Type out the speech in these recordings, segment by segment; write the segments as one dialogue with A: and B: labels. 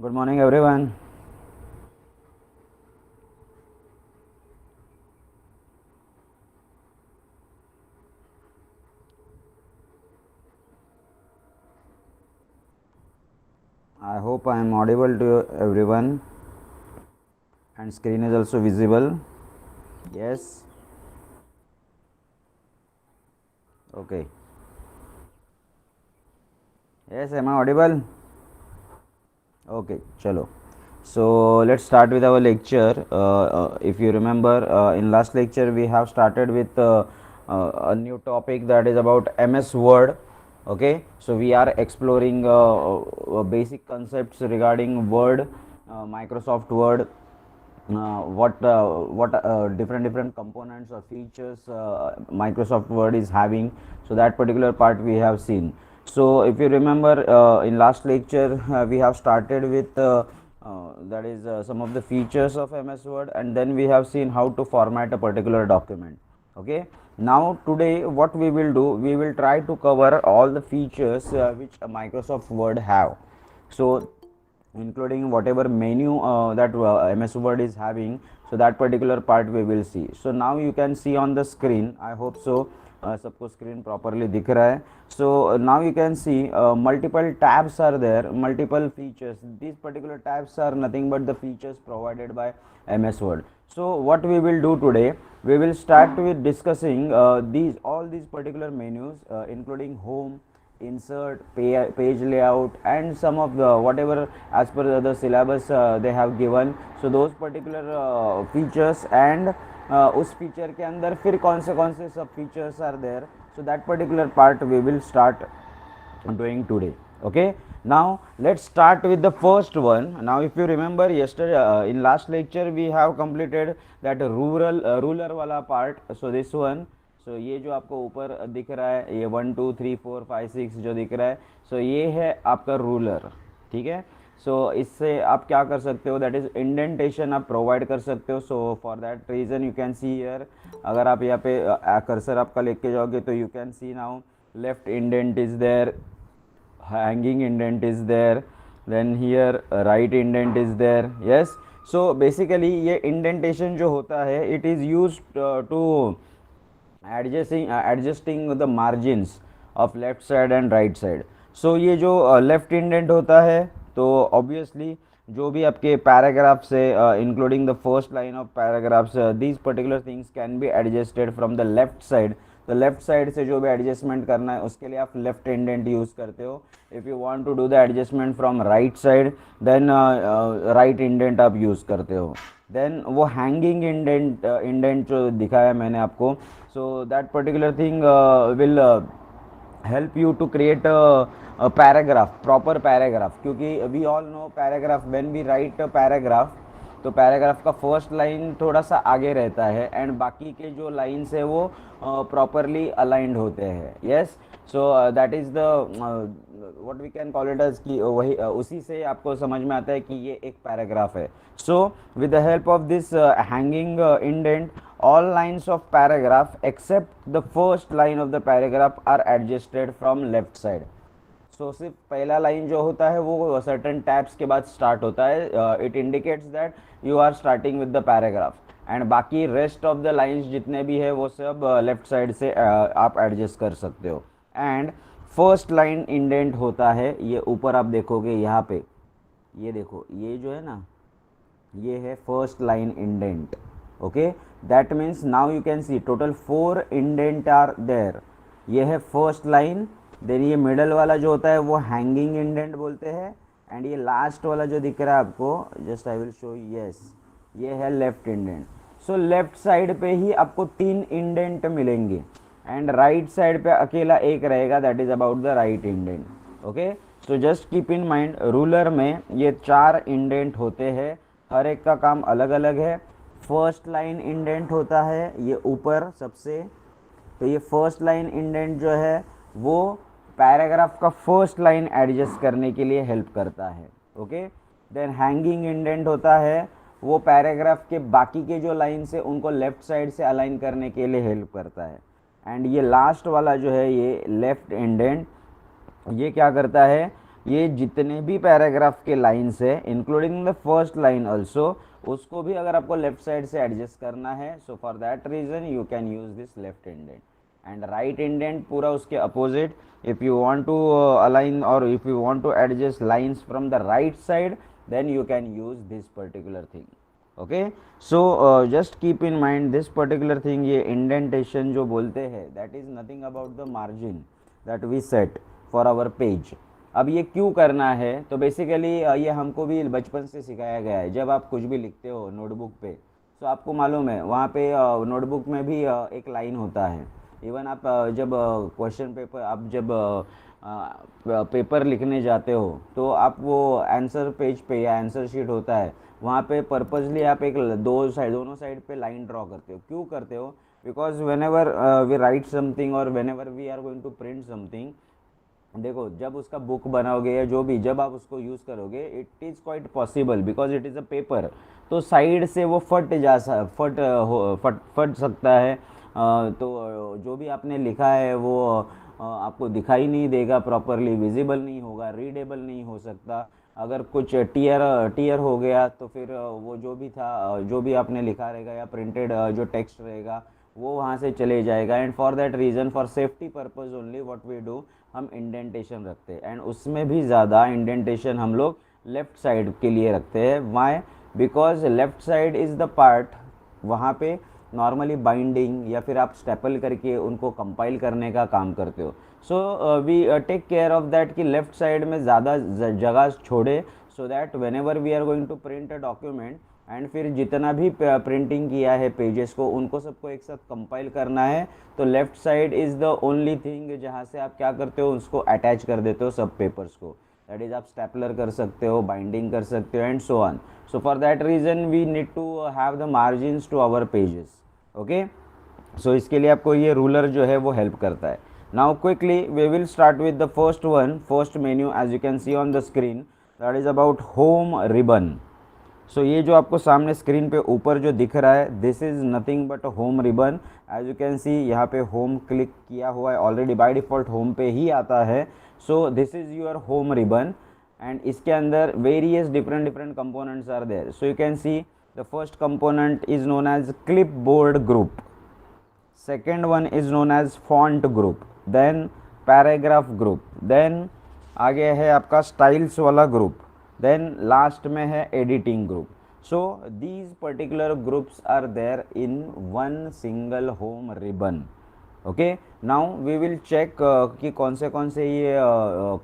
A: Good morning, everyone. I hope I am audible to everyone and screen is also visible. Yes. Okay. Yes, am I audible? Okay, chalo. So let's start with our lecture. If you remember, in last lecture we have started with a new topic that is about MS Word. Okay, so we are exploring basic concepts regarding Word, Microsoft Word, what different components or features Microsoft Word is having. So that particular part we have seen. So if you remember, in last lecture we have started with that is some of the features of MS Word, and then we have seen how to format a particular document. Okay, now today what we will do, we will try to cover all the features which a Microsoft Word have. So including whatever menu that MS Word is having, so that particular part we will see. So now you can see on the screen, I hope so सबको screen properly दिख रहा है. So now you can see multiple tabs are there, multiple features. These particular tabs are nothing but the features provided by MS Word. So what we will do today, we will start with discussing these all these particular menus, including home, insert, page layout, and some of the whatever as per the syllabus they have given. So those particular features, and उस feature के अंदर फिर कौन से सब features are there. So that particular part we will start doing today. Okay, now let's start with the first one. Now if you remember yesterday, in last lecture we have completed that ruler वाला part. So this one, सो ये जो आपको ऊपर दिख रहा है, ये 1 2 3 4 5 6 जो दिख रहा है, सो ये है आपका रूलर. ठीक है. सो इससे आप क्या कर सकते हो, दैट इज इंडेंटेशन आप प्रोवाइड कर सकते हो. So for that reason you can see here, अगर आप यहाँ पे कर्सर आपका लेके जाओगे तो you can see now left indent is there, hanging indent is there, then here right indent is there. Yes. So basically ये indentation जो होता है, it is used to adjusting the margins of left side and right side. So ये जो left indent होता है, तो obviously जो भी आपके paragraphs है, including the first line of paragraphs, these particular things can be adjusted from the left side. तो लेफ्ट साइड से जो भी एडजस्टमेंट करना है उसके लिए आप लेफ्ट इंडेंट यूज़ करते हो. If you want to do the adjustment from right side, then right indent आप यूज़ करते हो. देन वो हैंगिंग इंडेंट जो दिखाया मैंने आपको, so that particular thing will help you to create a paragraph, proper paragraph. क्योंकि we all know paragraph, when we write a paragraph, तो पैराग्राफ का फर्स्ट लाइन थोड़ा सा आगे रहता है एंड बाकी के जो लाइन्स है वो प्रॉपरली अलाइंड होते हैं. Yes. So that is the what we can call it as, कि वही उसी से आपको समझ में आता है कि ये एक पैराग्राफ है. So with the help of this hanging indent, all lines of paragraph except the first line of the paragraph are adjusted from left side. So सिर्फ पहला लाइन जो होता है वो सर्टन टैब्स के बाद स्टार्ट होता है. It indicates that you are starting with the paragraph, and बाकी रेस्ट ऑफ द लाइंस जितने भी है वो सब लेफ्ट साइड से आप एडजस्ट कर सकते हो. एंड फर्स्ट लाइन इंडेंट होता है, ये ऊपर आप देखोगे यहाँ पे, ये देखो, ये जो है ना, ये है first line indent. Okay, that means now you can see total 4 indent are there. ये है फर्स्ट लाइन, देन ये मिडल वाला जो होता है वो हैंगिंग इंडेंट बोलते हैं, एंड ये लास्ट वाला जो दिख रहा है आपको, just I will show. Yes, ये है left indent. So left side पे ही आपको 3 इंडेंट मिलेंगे एंड राइट साइड पे अकेला एक रहेगा, that is about the right indent. Okay, so just keep in mind, ruler में ये 4 इंडेंट होते हैं, हर एक का काम अलग अलग है. फर्स्ट लाइन इंडेंट होता है ये ऊपर सबसे, तो ये फर्स्ट लाइन इंडेंट जो है वो पैराग्राफ का फर्स्ट लाइन एडजस्ट करने के लिए हेल्प करता है. ओके, देन हैंगिंग इंडेंट होता है, वो पैराग्राफ के बाकी के जो लाइन्स है उनको लेफ्ट साइड से अलाइन करने के लिए हेल्प करता है. एंड ये लास्ट वाला जो है, ये लेफ्ट इंडेंट, ये क्या करता है, ये जितने भी पैराग्राफ के लाइन्स है including the first line also, उसको भी अगर आपको लेफ्ट साइड से एडजस्ट करना है, so for that reason you can use this left indent. And right indent पूरा उसके opposite, if you want to align or if you want to adjust lines from the right side, then you can use this particular thing. Okay, so just keep in mind this particular thing, ये indentation जो बोलते हैं, that is nothing about the margin that we set for our page। अब ये क्यों करना है, तो बेसिकली ये हमको भी बचपन से सिखाया गया है। जब आप कुछ भी लिखते हो नोटबुक पे, तो आपको मालूम है वहाँ पे नोटबुक में भी एक लाइन होता है। इवन आप जब क्वेश्चन पेपर, आप जब पेपर लिखने जाते हो, तो आप वो आंसर पेज पे या आंसर शीट होता है, वहाँ पे पर्पजली आप एक दोनों साइड पे लाइन ड्रॉ करते हो। क्यों करते हो? Because whenever we write something और whenever we are going to print something, देखो जब उसका बुक बनाओगे या जो भी, जब आप उसको यूज़ करोगे, it is quite possible because it is a paper, तो साइड से वो फट सकता है। तो जो भी आपने लिखा है वो आपको दिखाई नहीं देगा, प्रॉपरली विजिबल नहीं होगा, रीडेबल नहीं हो सकता। अगर कुछ टीयर हो गया तो फिर वो जो भी था, जो भी आपने लिखा रहेगा या प्रिंटेड जो टेक्स्ट रहेगा, वो वहाँ से चले जाएगा। And for that reason, for safety purpose only what we do, हम इंडेंटेशन रखते हैं। एंड उसमें भी ज़्यादा इंडेंटेशन हम लोग लेफ़्ट साइड के लिए रखते हैं। Why? Because left side is the part, वहाँ पे नॉर्मली बाइंडिंग या फिर आप स्टेपल करके उनको कंपाइल करने का काम करते हो। So we take care of that कि लेफ़्ट साइड में ज़्यादा जगह छोड़े, so that whenever we are going to print a document, and फिर जितना भी प्रिंटिंग किया है पेजेस को, उनको सबको एक साथ कंपाइल करना है, तो left side is the only thing जहाँ से आप क्या करते हो, उसको अटैच कर देते हो सब पेपर्स को। दैट इज़ आप स्टेपलर कर सकते हो, बाइंडिंग कर सकते हो, and so on. So for that reason we need to have the margins to our pages. Okay, so इसके लिए आपको ये रूलर जो है वो हेल्प करता है। Now quickly we will start with the first one, first menu as you can see on the screen, that is about home ribbon. So ये जो आपको सामने स्क्रीन पे ऊपर जो दिख रहा है, this is nothing but home ribbon. As you can see यहाँ पे होम क्लिक किया हुआ है ऑलरेडी, बाय डिफ़ॉल्ट होम पे ही आता है। So this is your home ribbon, and इसके अंदर various different components are there. So you can see the first component is known as clipboard group, second one is known as font group, then paragraph group, then आगे है आपका styles वाला group, then last में है editing group. So these particular groups are there in one single home ribbon. Okay, now we will check कि कौन से ये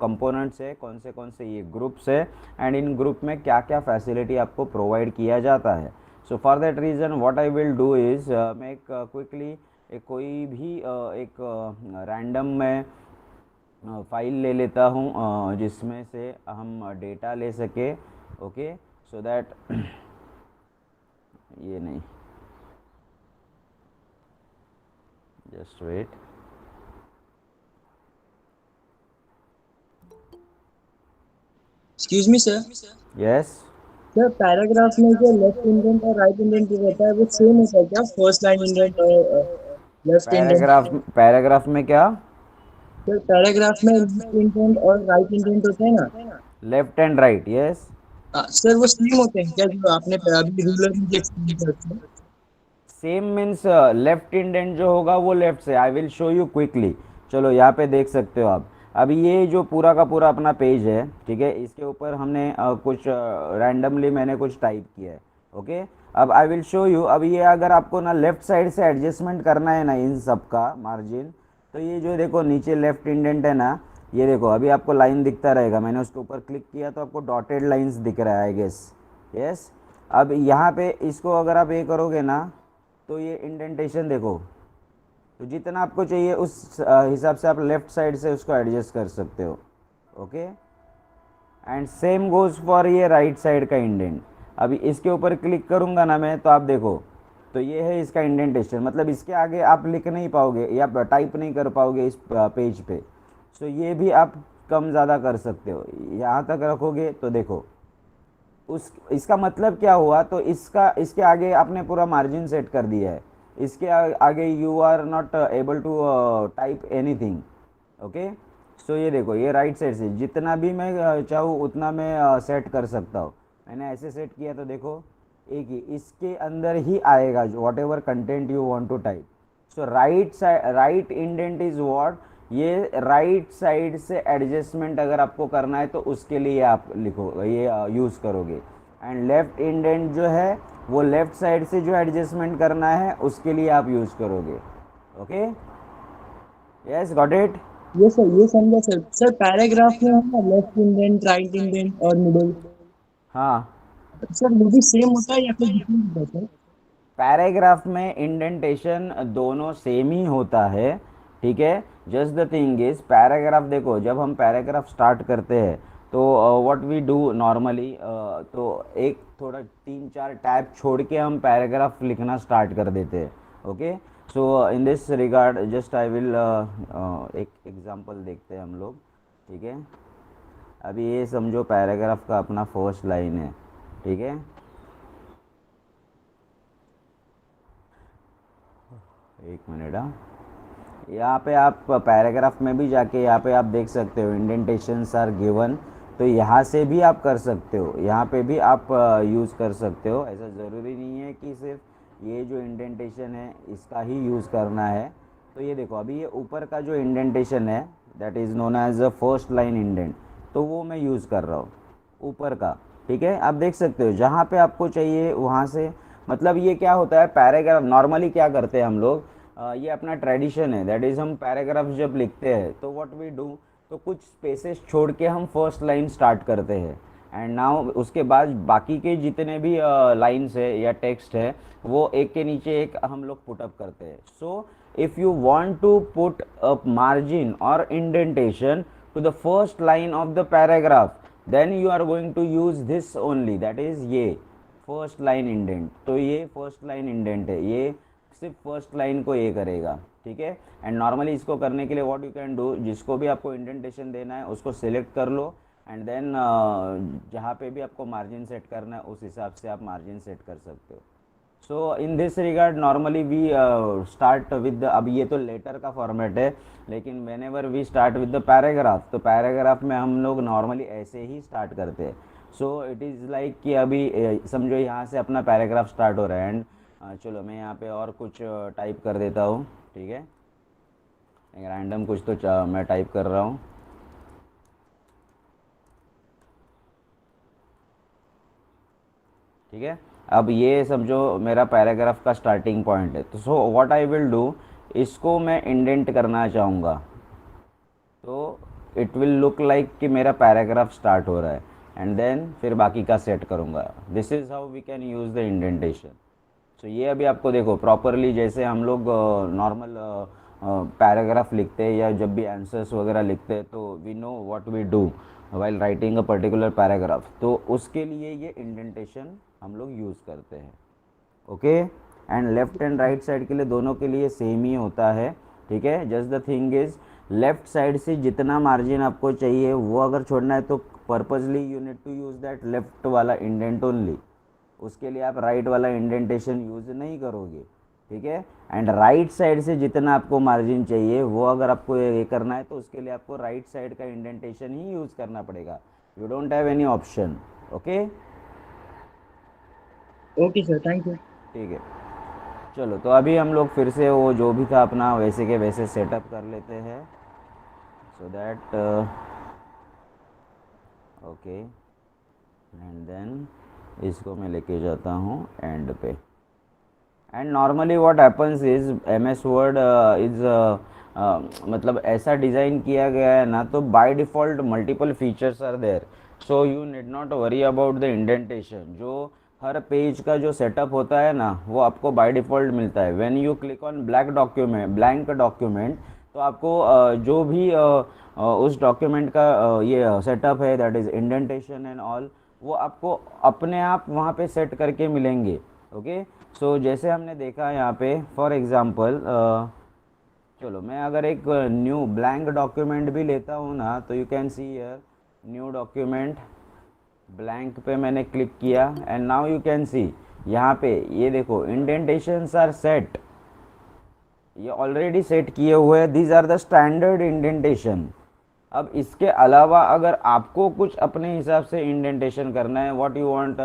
A: कंपोनेंट्स है, कौन से ये ग्रुप्स है, एंड इन ग्रुप में क्या क्या फैसिलिटी आपको प्रोवाइड किया जाता है। So for that reason what I will do is, मैं एक क्विकली एक कोई भी एक रैंडम में फाइल ले लेता हूँ जिसमें से हम डेटा ले सके। ओके, सो दैट ये नहीं, just wait.
B: Excuse me sir.
A: Yes
B: sir paragraph में जो लेफ्ट इंडेंट और राइट इंडेंट रहता है वो सेम होता है क्या? फर्स्ट लाइन इंडेंट और लेफ्ट इंडेंट।
A: पैराग्राफ में क्या?
B: सर पैराग्राफ में लेफ्ट इंडेंट और राइट इंडेंट होते हैं ना?
A: Left and right, yes.
B: Sir वो सेम होते हैं क्या जो आपने अभी रूलर में जो एक्सप्लेन करते हैं?
A: सेम मीन्स लेफ्ट इंडेंट जो होगा वो लेफ्ट से, आई विल शो यू क्विकली। चलो यहाँ पे देख सकते हो आप। अभी ये जो पूरा का पूरा अपना पेज है, ठीक है, इसके ऊपर हमने कुछ रैंडमली मैंने कुछ टाइप किया है। ओके, अब आई विल शो यू। अब ये अगर आपको ना लेफ्ट साइड से एडजस्टमेंट करना है ना इन सब का मार्जिन, तो ये जो देखो नीचे लेफ्ट इंडेंट है ना, ये देखो अभी आपको लाइन दिखता रहेगा, मैंने उसके ऊपर क्लिक किया तो आपको डॉटेड लाइन्स दिख रहा है आई गेस। यस, अब यहाँ पे इसको अगर आप ये करोगे ना, तो ये इंडेंटेशन देखो, तो जितना आपको चाहिए उस हिसाब से आप लेफ़्ट साइड से उसको एडजस्ट कर सकते हो। Okay, and same goes for ये राइट साइड का इंडेंट। अभी इसके ऊपर क्लिक करूँगा ना मैं, तो आप देखो, तो ये है इसका इंडेंटेशन, मतलब इसके आगे आप लिख नहीं पाओगे या टाइप नहीं कर पाओगे इस पेज पे। सो ये भी आप कम ज़्यादा कर सकते हो, यहाँ तक रखोगे तो देखो उस इसका मतलब क्या हुआ, तो इसके आगे आपने पूरा मार्जिन सेट कर दिया है, इसके आगे you are not able to type anything. Okay, so ये देखो, ये राइट साइड से जितना भी मैं चाहूँ उतना मैं सेट कर सकता हूँ। मैंने ऐसे सेट किया तो देखो एक ही इसके अंदर ही आएगा जो whatever content you want to type. So right side, right indent is what, ये राइट साइड से एडजस्टमेंट अगर आपको करना है तो उसके लिए आप लिखो, ये यूज़ करोगे। एंड लेफ्ट इंडेंट जो है वो लेफ्ट साइड से जो एडजस्टमेंट करना है उसके लिए आप यूज़ करोगे। Okay, yes, got it.
B: ये सर, ये समझा सर। सर पैराग्राफ में है ना लेफ्ट इंडेंट, राइट इंडेंट और मिडल,
A: हाँ,
B: सर वो भी सेम होता है या फिर डिफरेंट होता है सर?
A: पैराग्राफ में इंडेंटेशन दोनों सेम ही होता है, ठीक है। Just the thing is paragraph, देखो जब हम पैराग्राफ स्टार्ट करते हैं तो व्हाट वी डू नॉर्मली, तो एक थोड़ा 3-4 टैब छोड़ के हम पैराग्राफ लिखना स्टार्ट कर देते हैं। Okay, so in this regard just I will एक एग्जांपल देखते हैं हम लोग, ठीक है। अभी ये समझो पैराग्राफ का अपना फर्स्ट लाइन है, ठीक है। एक मिनट, हाँ, यहाँ पे आप पैराग्राफ में भी जाके यहाँ पे आप देख सकते हो इंडेंटेशंस आर गिवन, तो यहाँ से भी आप कर सकते हो, यहाँ पे भी आप यूज़ कर सकते हो। ऐसा ज़रूरी नहीं है कि सिर्फ ये जो इंडेंटेशन है इसका ही यूज़ करना है। तो ये देखो अभी ये ऊपर का जो इंडेंटेशन है that is known as a first line indent, तो वो मैं यूज़ कर रहा हूँ ऊपर का, ठीक है। आप देख सकते हो जहाँ पे आपको चाहिए वहाँ से, मतलब ये क्या होता है पैराग्राफ नॉर्मली क्या करते हैं हम लोग, ये अपना ट्रेडिशन है, दैट इज़ हम पैराग्राफ जब लिखते हैं तो व्हाट वी डू, तो कुछ स्पेसेस छोड़ के हम फर्स्ट लाइन स्टार्ट करते हैं। एंड नाउ उसके बाद बाकी के जितने भी लाइन्स है या टेक्स्ट है वो एक के नीचे एक हम लोग पुटअप करते हैं। So if you want to put a margin और indentation to the first line of the paragraph then you are going to use this only, that is ये फर्स्ट लाइन इंडेंट। तो ये फर्स्ट लाइन इंडेंट है, ये सिर्फ first line को ये करेगा, ठीक है। एंड नॉर्मली इसको करने के लिए व्हाट यू कैन डू, जिसको भी आपको इंडेंटेशन देना है उसको सिलेक्ट कर लो एंड देन जहाँ पे भी आपको मार्जिन सेट करना है उस हिसाब से आप मार्जिन सेट कर सकते हो। So in this regard normally we start with, अब ये तो लेटर का फॉर्मेट है, लेकिन whenever we start with the paragraph, तो पैराग्राफ में हम लोग नॉर्मली ऐसे ही स्टार्ट करते हैं। सो इट इज़ लाइक कि अभी समझो यहाँ से अपना पैराग्राफ स्टार्ट हो रहा है एंड चलो मैं यहाँ पे और कुछ टाइप कर देता हूँ, ठीक है। रैंडम कुछ तो मैं टाइप कर रहा हूँ, ठीक है। अब ये समझो मेरा पैराग्राफ का स्टार्टिंग पॉइंट है, तो सो व्हाट आई विल डू, इसको मैं इंडेंट करना चाहूँगा तो इट विल लुक लाइक कि मेरा पैराग्राफ स्टार्ट हो रहा है एंड देन फिर बाकी का सेट करूँगा। This is how we can use the indentation. So ये अभी आपको देखो प्रॉपरली, जैसे हम लोग नॉर्मल पैराग्राफ लिखते हैं या जब भी आंसर्स वगैरह लिखते हैं तो we know what we do while writing a particular paragraph, तो उसके लिए ये इंडेंटेशन हम लोग यूज़ करते हैं। Okay, and left and right side के लिए दोनों के लिए सेम ही होता है, ठीक है। Just the thing is left side से जितना मार्जिन आपको चाहिए वो अगर छोड़ना है तो purposely you need to use that left वाला इंडेंट ओनली, उसके लिए आप राइट वाला इंडेंटेशन यूज़ नहीं करोगे, ठीक है। एंड राइट साइड से जितना आपको मार्जिन चाहिए वो अगर आपको ये करना है तो उसके लिए आपको राइट साइड का इंडेंटेशन ही यूज़ करना पड़ेगा, you don't have any option. Okay,
B: okay sir, thank you.
A: ठीक है। चलो तो अभी हम लोग फिर से वो जो भी था अपना वैसे के वैसे सेटअप कर लेते हैं, so that okay. And then इसको मैं लेके जाता हूँ एंड पे। And normally what happens is MS word is मतलब ऐसा डिज़ाइन किया गया है ना, तो by default multiple features are there, so you need not worry about the indentation. जो हर पेज का जो सेटअप होता है ना वो आपको बाय डिफ़ॉल्ट मिलता है। When you click on blank document, तो आपको जो भी उस डॉक्यूमेंट का ये सेटअप है that is indentation and all, वो आपको अपने आप वहाँ पे सेट करके मिलेंगे। ओके, सो जैसे हमने देखा यहाँ पे फॉर एग्ज़ाम्पल, चलो मैं अगर एक न्यू ब्लैंक डॉक्यूमेंट भी लेता हूँ ना, तो you can see here new document, blank पे मैंने क्लिक किया and now you can see यहाँ पे ये देखो इंडेंटेशंस आर सेट, ये ऑलरेडी सेट किए हुए हैं, these are the standard indentation. अब इसके अलावा अगर आपको कुछ अपने हिसाब से इंडेंटेशन करना है, what you want,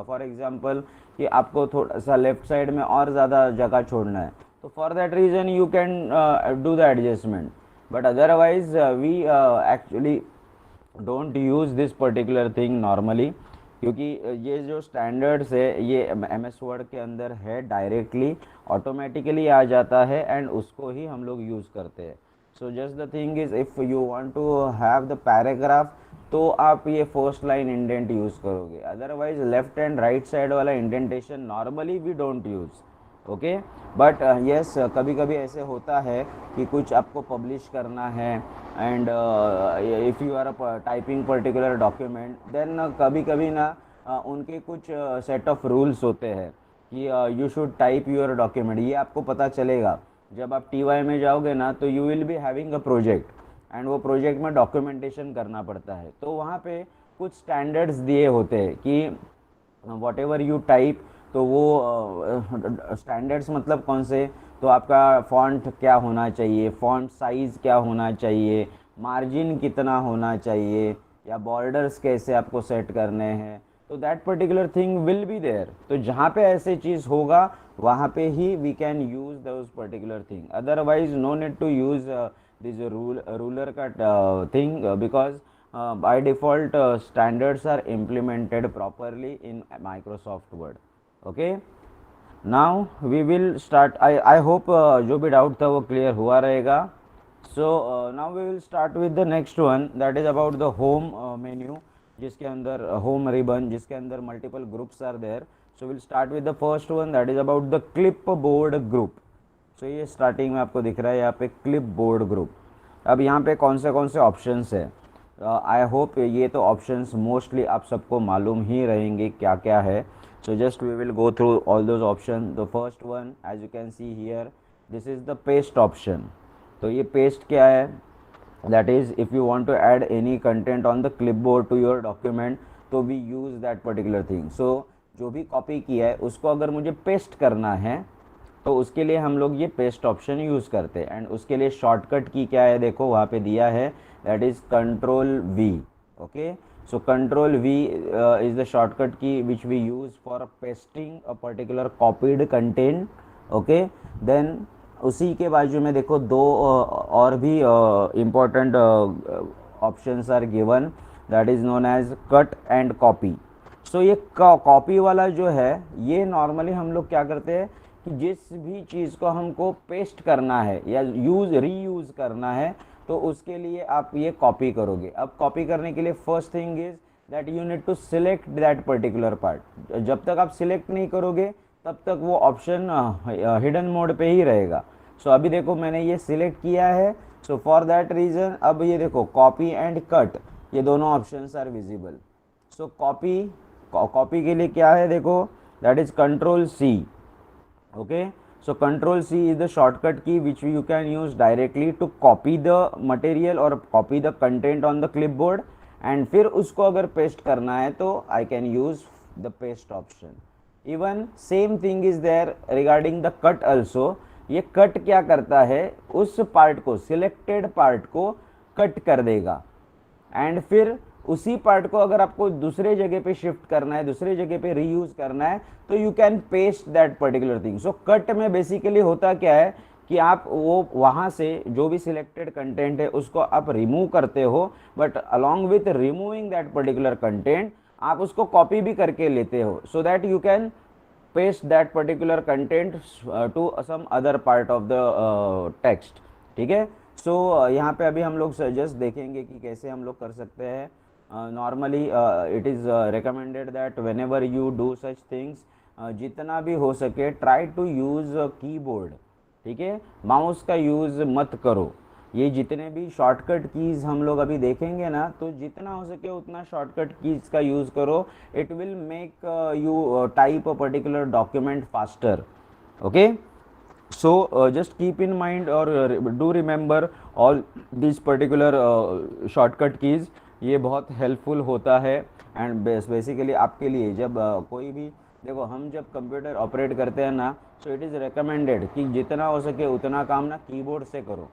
A: for example कि आपको थोड़ा सा लेफ्ट साइड में और ज़्यादा जगह छोड़ना है, तो for that reason you can do the adjustment, but otherwise we actually don't use this particular thing normally, क्योंकि ये जो स्टैंडर्ड्स है ये एम एस वर्ड के अंदर है, डायरेक्टली ऑटोमेटिकली आ जाता है एंड उसको ही हम लोग यूज़ करते हैं। So just the thing is if you want to have the paragraph, तो आप ये फर्स्ट लाइन इंडेंट यूज़ करोगे, otherwise left and right side वाला indentation normally we don't use. Okay, but yes कभी कभी ऐसे होता है कि कुछ आपको पब्लिश करना है and if you are typing particular document, then कभी कभी ना उनके कुछ सेट ऑफ रूल्स होते हैं कि you should type your document. ये आपको पता चलेगा जब आप टी वाई में जाओगे ना, तो you will be having a project and वो प्रोजेक्ट में डॉक्यूमेंटेशन करना पड़ता है, तो वहाँ पे कुछ स्टैंडर्ड्स दिए होते हैं कि वॉट एवर यू टाइप, तो वो स्टैंडर्ड्स मतलब कौन से, तो आपका फॉन्ट क्या होना चाहिए, फॉन्ट साइज़ क्या होना चाहिए, मार्जिन कितना होना चाहिए, या बॉर्डर्स कैसे आपको सेट करने हैं, तो that particular thing will be there. तो जहाँ पे ऐसे चीज़ होगा वहाँ पे ही we can use those particular thing, otherwise no need to use this ruler का thing, because by default standards are implemented properly in Microsoft Word. Okay, now we will start. I hope जो भी doubt था वो clear हुआ रहेगा। So now we will start with the next one, that is about the home menu, जिसके अंदर home ribbon, जिसके अंदर multiple groups are there. So we'll start with the first one, that is about the clipboard group. So ये starting में आपको दिख रहा है यहाँ पे clipboard group। अब यहाँ पे कौन से ऑप्शंस है, आई होप ये तो ऑप्शंस मोस्टली आप सबको मालूम ही रहेंगे क्या क्या है। So just we will go through all those option. The first one as you can see here, this is the paste option. तो ये पेस्ट क्या है, that is if you want to add any content on the clipboard to your document, तो we use that particular thing. So जो भी copy किया है उसको अगर मुझे पेस्ट करना है, तो उसके लिए हम लोग ये पेस्ट ऑप्शन यूज़ करते हैं, एंड उसके लिए शॉर्टकट की क्या है, देखो वहाँ पे दिया है, that is control V. Okay, so control V is the shortcut key which we use for pasting a particular copied content. Okay, then उसी के बाजू में देखो दो और भी important options are given, that is known as cut and copy. So ये copy वाला जो है, ये नॉर्मली हम लोग क्या करते हैं कि जिस भी चीज़ को हमको पेस्ट करना है या रीयूज़ करना है, तो उसके लिए आप ये कॉपी करोगे। अब कॉपी करने के लिए first thing is that you need to select that particular part. जब तक आप सिलेक्ट नहीं करोगे तब तक वो ऑप्शन हिडन मोड पे ही रहेगा। सो अभी देखो मैंने ये सिलेक्ट किया है, सो फॉर दैट रीज़न अब ये देखो कॉपी एंड कट, ये दोनों options are visible. So copy के लिए क्या है, देखो that is control C. Okay, so control C is the shortcut key which you can use directly to copy the material or copy the content on the clipboard, and फिर उसको अगर paste करना है तो I can use the paste option. Even same thing is there regarding the cut also. ये cut क्या करता है, उस पार्ट को, सिलेक्टेड पार्ट को कट कर देगा, एंड फिर उसी पार्ट को अगर आपको दूसरे जगह पे शिफ्ट करना है, दूसरे जगह पे रीयूज करना है, तो you can paste that particular thing. So cut में बेसिकली होता क्या है कि आप वो वहाँ से जो भी सिलेक्टेड कंटेंट है उसको आप रिमूव करते हो, but along with removing that particular content आप उसको कॉपी भी करके लेते हो, so that you can paste that particular content to some other part of the text. ठीक है, सो यहाँ पे अभी हम लोग जस्ट देखेंगे कि कैसे हम लोग कर सकते हैं। Normally it is recommended that whenever you do such things, जितना भी हो सके ट्राई टू यूज़ कीबोर्ड। ठीक है, माउस का यूज़ मत करो। ये जितने भी शॉर्टकट कीज़ हम लोग अभी देखेंगे ना, तो जितना हो सके उतना शॉर्टकट कीज़ का यूज़ करो। It will make you type a particular document faster. Okay, so just keep in mind or do remember all these particular shortcut keys। ये बहुत हेल्पफुल होता है, एंड बेसिकली आपके लिए जब कोई भी, देखो हम जब कंप्यूटर ऑपरेट करते हैं ना, सो इट इज़ रिकमेंडेड कि जितना हो सके उतना काम ना कीबोर्ड से करो।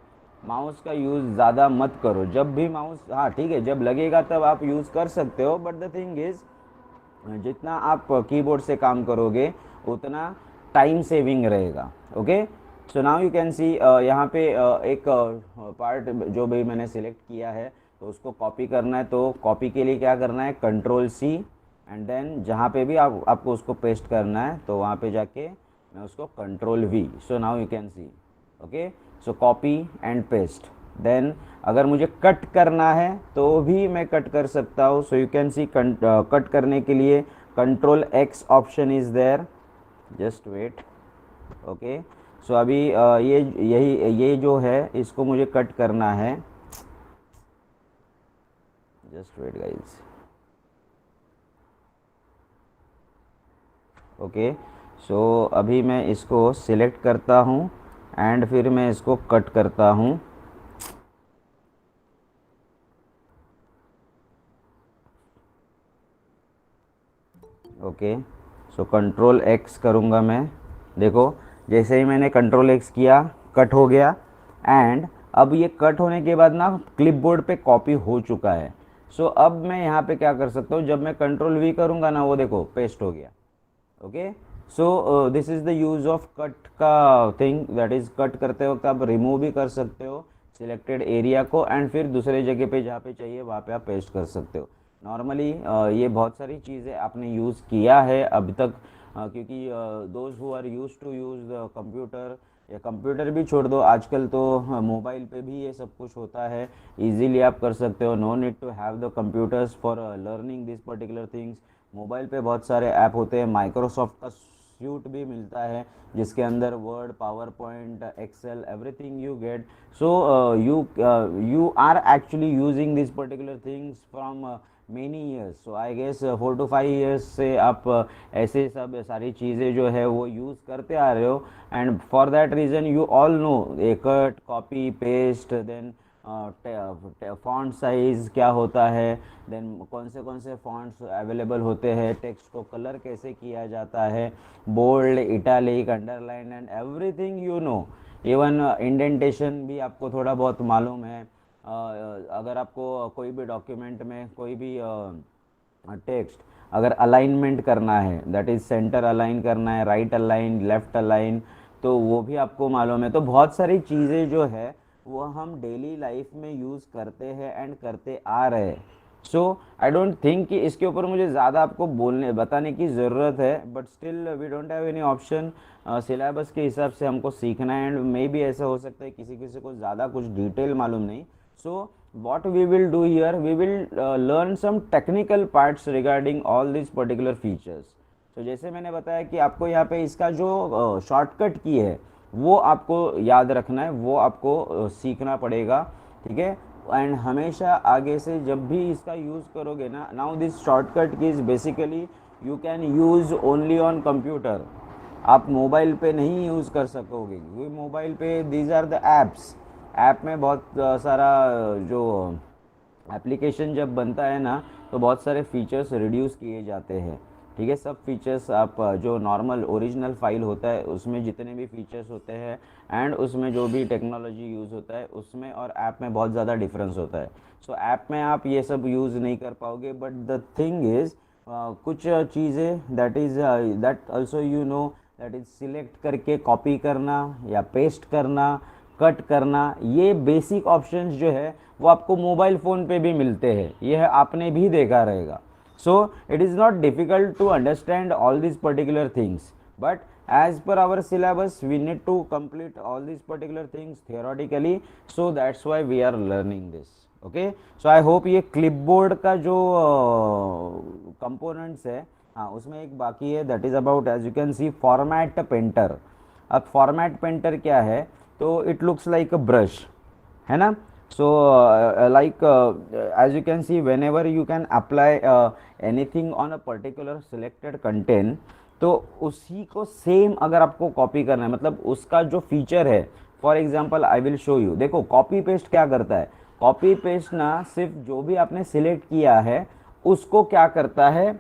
A: माउस का यूज़ ज़्यादा मत करो। जब भी माउस, हाँ ठीक है, जब लगेगा तब आप यूज़ कर सकते हो, बट द थिंग इज़ जितना आप कीबोर्ड से काम करोगे उतना टाइम सेविंग रहेगा। Okay, so now you can see यहाँ पे एक पार्ट जो भी मैंने सिलेक्ट किया है, तो उसको कॉपी करना है। तो कॉपी के लिए क्या करना है, कंट्रोल सी, एंड देन जहाँ पे भी आपको उसको पेस्ट करना है तो वहाँ पे जाके मैं उसको control V. So now you can see, okay, so copy and paste. Then अगर मुझे कट करना है तो भी मैं कट कर सकता हूँ। So you can see cut करने के लिए control X option is there, just wait. Okay, so अभी ये जो है इसको मुझे कट करना है, just wait guys. Okay, so अभी मैं इसको सिलेक्ट करता हूँ एंड फिर मैं इसको कट करता हूँ। ओके, सो कंट्रोल एक्स करूँगा मैं। देखो जैसे ही मैंने कंट्रोल एक्स किया, कट हो गया। एंड अब ये कट होने के बाद ना क्लिपबोर्ड पे कॉपी हो चुका है। सो अब मैं यहाँ पे क्या कर सकता हूँ, जब मैं कंट्रोल वी करूँगा ना, वो देखो पेस्ट हो गया। Okay, so this is the use of cut का थिंग, दैट इज़ कट करते वक्त आप रिमूव भी कर सकते हो सिलेक्टेड एरिया को, एंड फिर दूसरे जगह पे जहाँ पे चाहिए वहाँ पे आप पेस्ट कर सकते हो। नॉर्मली ये बहुत सारी चीज़ें आपने यूज़ किया है अभी तक, क्योंकि those who are used to use the computer, या कंप्यूटर भी छोड़ दो, आजकल तो मोबाइल पे भी ये सब कुछ होता है, इजीली आप कर सकते हो। No need to have the computers for learning this particular things. Mobile पे बहुत सारे ऐप होते हैं, माइक्रोसॉफ्ट का सूट भी मिलता है जिसके अंदर Word, PowerPoint, Excel, everything you get. So you are actually using these particular things from many years, so I guess 4 to 5 years से आप ऐसे सब सारी चीज़ें जो है वो यूज़ करते आ रहे हो, and for that reason you all know a cut, copy, paste, then font size क्या होता है, देन कौन से फॉन्ट्स अवेलेबल होते हैं, टेक्स्ट को कलर कैसे किया जाता है, bold, italic, underline and everything you know. Even indentation भी आपको थोड़ा बहुत मालूम है। अगर आपको कोई भी डॉक्यूमेंट में कोई भी टेक्स्ट अगर अलाइनमेंट करना है, दैट इज़ सेंटर अलाइन करना है, राइट अलाइन, लेफ्ट अलाइन, तो वो भी आपको मालूम है। तो बहुत सारी चीज़ें जो है वो हम डेली लाइफ में यूज़ करते हैं एंड करते आ रहे हैं। सो आई डोंट थिंक कि इसके ऊपर मुझे ज़्यादा आपको बताने की ज़रूरत है, but still we don't have any option. Syllabus के हिसाब से हमको सीखना है, एंड मे भी ऐसा हो सकता है किसी किसी को ज़्यादा कुछ डिटेल मालूम नहीं। सो what we will do here, we will learn some technical parts regarding all these particular features. तो जैसे मैंने बताया कि आपको यहाँ पे इसका जो शॉर्टकट की है वो आपको याद रखना है, वो आपको सीखना पड़ेगा, ठीक है। एंड हमेशा आगे से जब भी इसका यूज़ करोगे ना, now this shortcut key is basically you can use only on computer. आप मोबाइल पे नहीं यूज़ कर सकोगे, क्योंकि मोबाइल पे these are the apps. App में बहुत सारा जो एप्लीकेशन जब बनता है ना, तो बहुत सारे फीचर्स रिड्यूस किए जाते हैं, ठीक है। सब फीचर्स आप जो नॉर्मल ओरिजिनल फाइल होता है उसमें जितने भी फीचर्स होते हैं एंड उसमें जो भी टेक्नोलॉजी यूज़ होता है उसमें और ऐप में बहुत ज़्यादा डिफरेंस होता है। सो ऐप में आप ये सब यूज़ नहीं कर पाओगे, बट द थिंग इज़ कुछ चीज़ें that also you know, that is select करके कॉपी करना या पेस्ट करना, कट करना, ये बेसिक ऑप्शंस जो है वो आपको मोबाइल फ़ोन पे भी मिलते हैं, यह आपने भी देखा रहेगा। So it is not difficult to understand all this particular things, but as per our syllabus we need to complete all this particular things theoretically, so that's why we are learning this. Okay, so I hope ये clipboard का जो components है, हाँ उसमें एक बाकी है, that is about as you can see format painter. अब फॉर्मेट पेंटर क्या है, तो it looks like a brush, है ना। So like as you can see whenever you can apply anything on a particular selected content, तो उसी को same अगर आपको कॉपी करना है, मतलब उसका जो फीचर है, for example I will show you. देखो कॉपी पेस्ट क्या करता है, कॉपी पेस्ट ना सिर्फ जो भी आपने सिलेक्ट किया है उसको क्या करता है,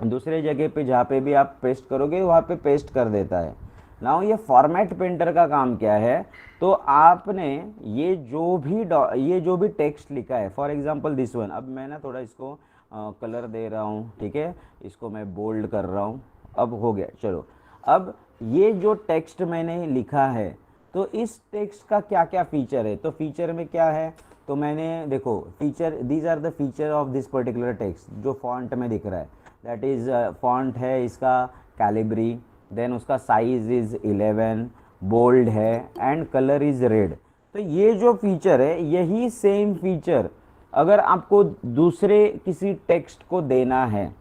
A: दूसरे जगह पे जहाँ पे भी आप पेस्ट करोगे वहाँ पे पेस्ट कर देता है, नाउ ये फॉर्मेट पेंटर का काम क्या है, तो आपने ये जो भी टेक्स्ट लिखा है, फॉर एग्जांपल दिस वन, अब मैं ना थोड़ा इसको कलर दे रहा हूँ, ठीक है, इसको मैं बोल्ड कर रहा हूँ, अब हो गया। चलो, अब ये जो टेक्स्ट मैंने लिखा है, तो इस टेक्स्ट का क्या क्या फीचर है, तो फीचर में क्या है, तो मैंने देखो feature, these are the feature of this particular text जो फॉन्ट में दिख रहा है, दैट इज़ फॉन्ट है इसका कैलिब्री, देन उसका साइज इज़ 11, बोल्ड है एंड कलर इज़ रेड। तो ये जो फीचर है, यही सेम फीचर अगर आपको दूसरे किसी टेक्स्ट को देना है,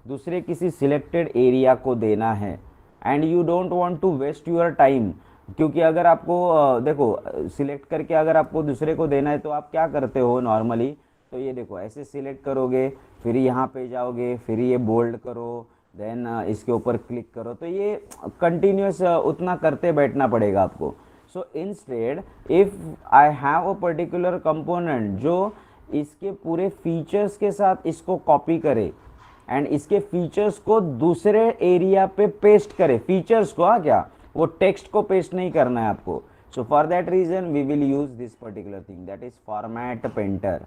A: दूसरे किसी सिलेक्टेड एरिया को देना है, and you don't want to waste your time, क्योंकि अगर आपको देखो सिलेक्ट करके अगर आपको दूसरे को देना है तो आप क्या करते हो नॉर्मली, तो ये देखो ऐसे सिलेक्ट करोगे, फिर यहाँ पे जाओगे, फिर ये बोल्ड करो, देन इसके ऊपर क्लिक करो, तो ये कंटिन्यूस उतना करते बैठना पड़ेगा आपको। So instead if I have a particular component जो इसके पूरे फीचर्स के साथ इसको कॉपी करे एंड इसके फीचर्स को दूसरे एरिया पे पेस्ट करे, फीचर्स को, हाँ, क्या वो टेक्स्ट को पेस्ट नहीं करना है आपको। So for that reason we will use this particular thing, that is format painter.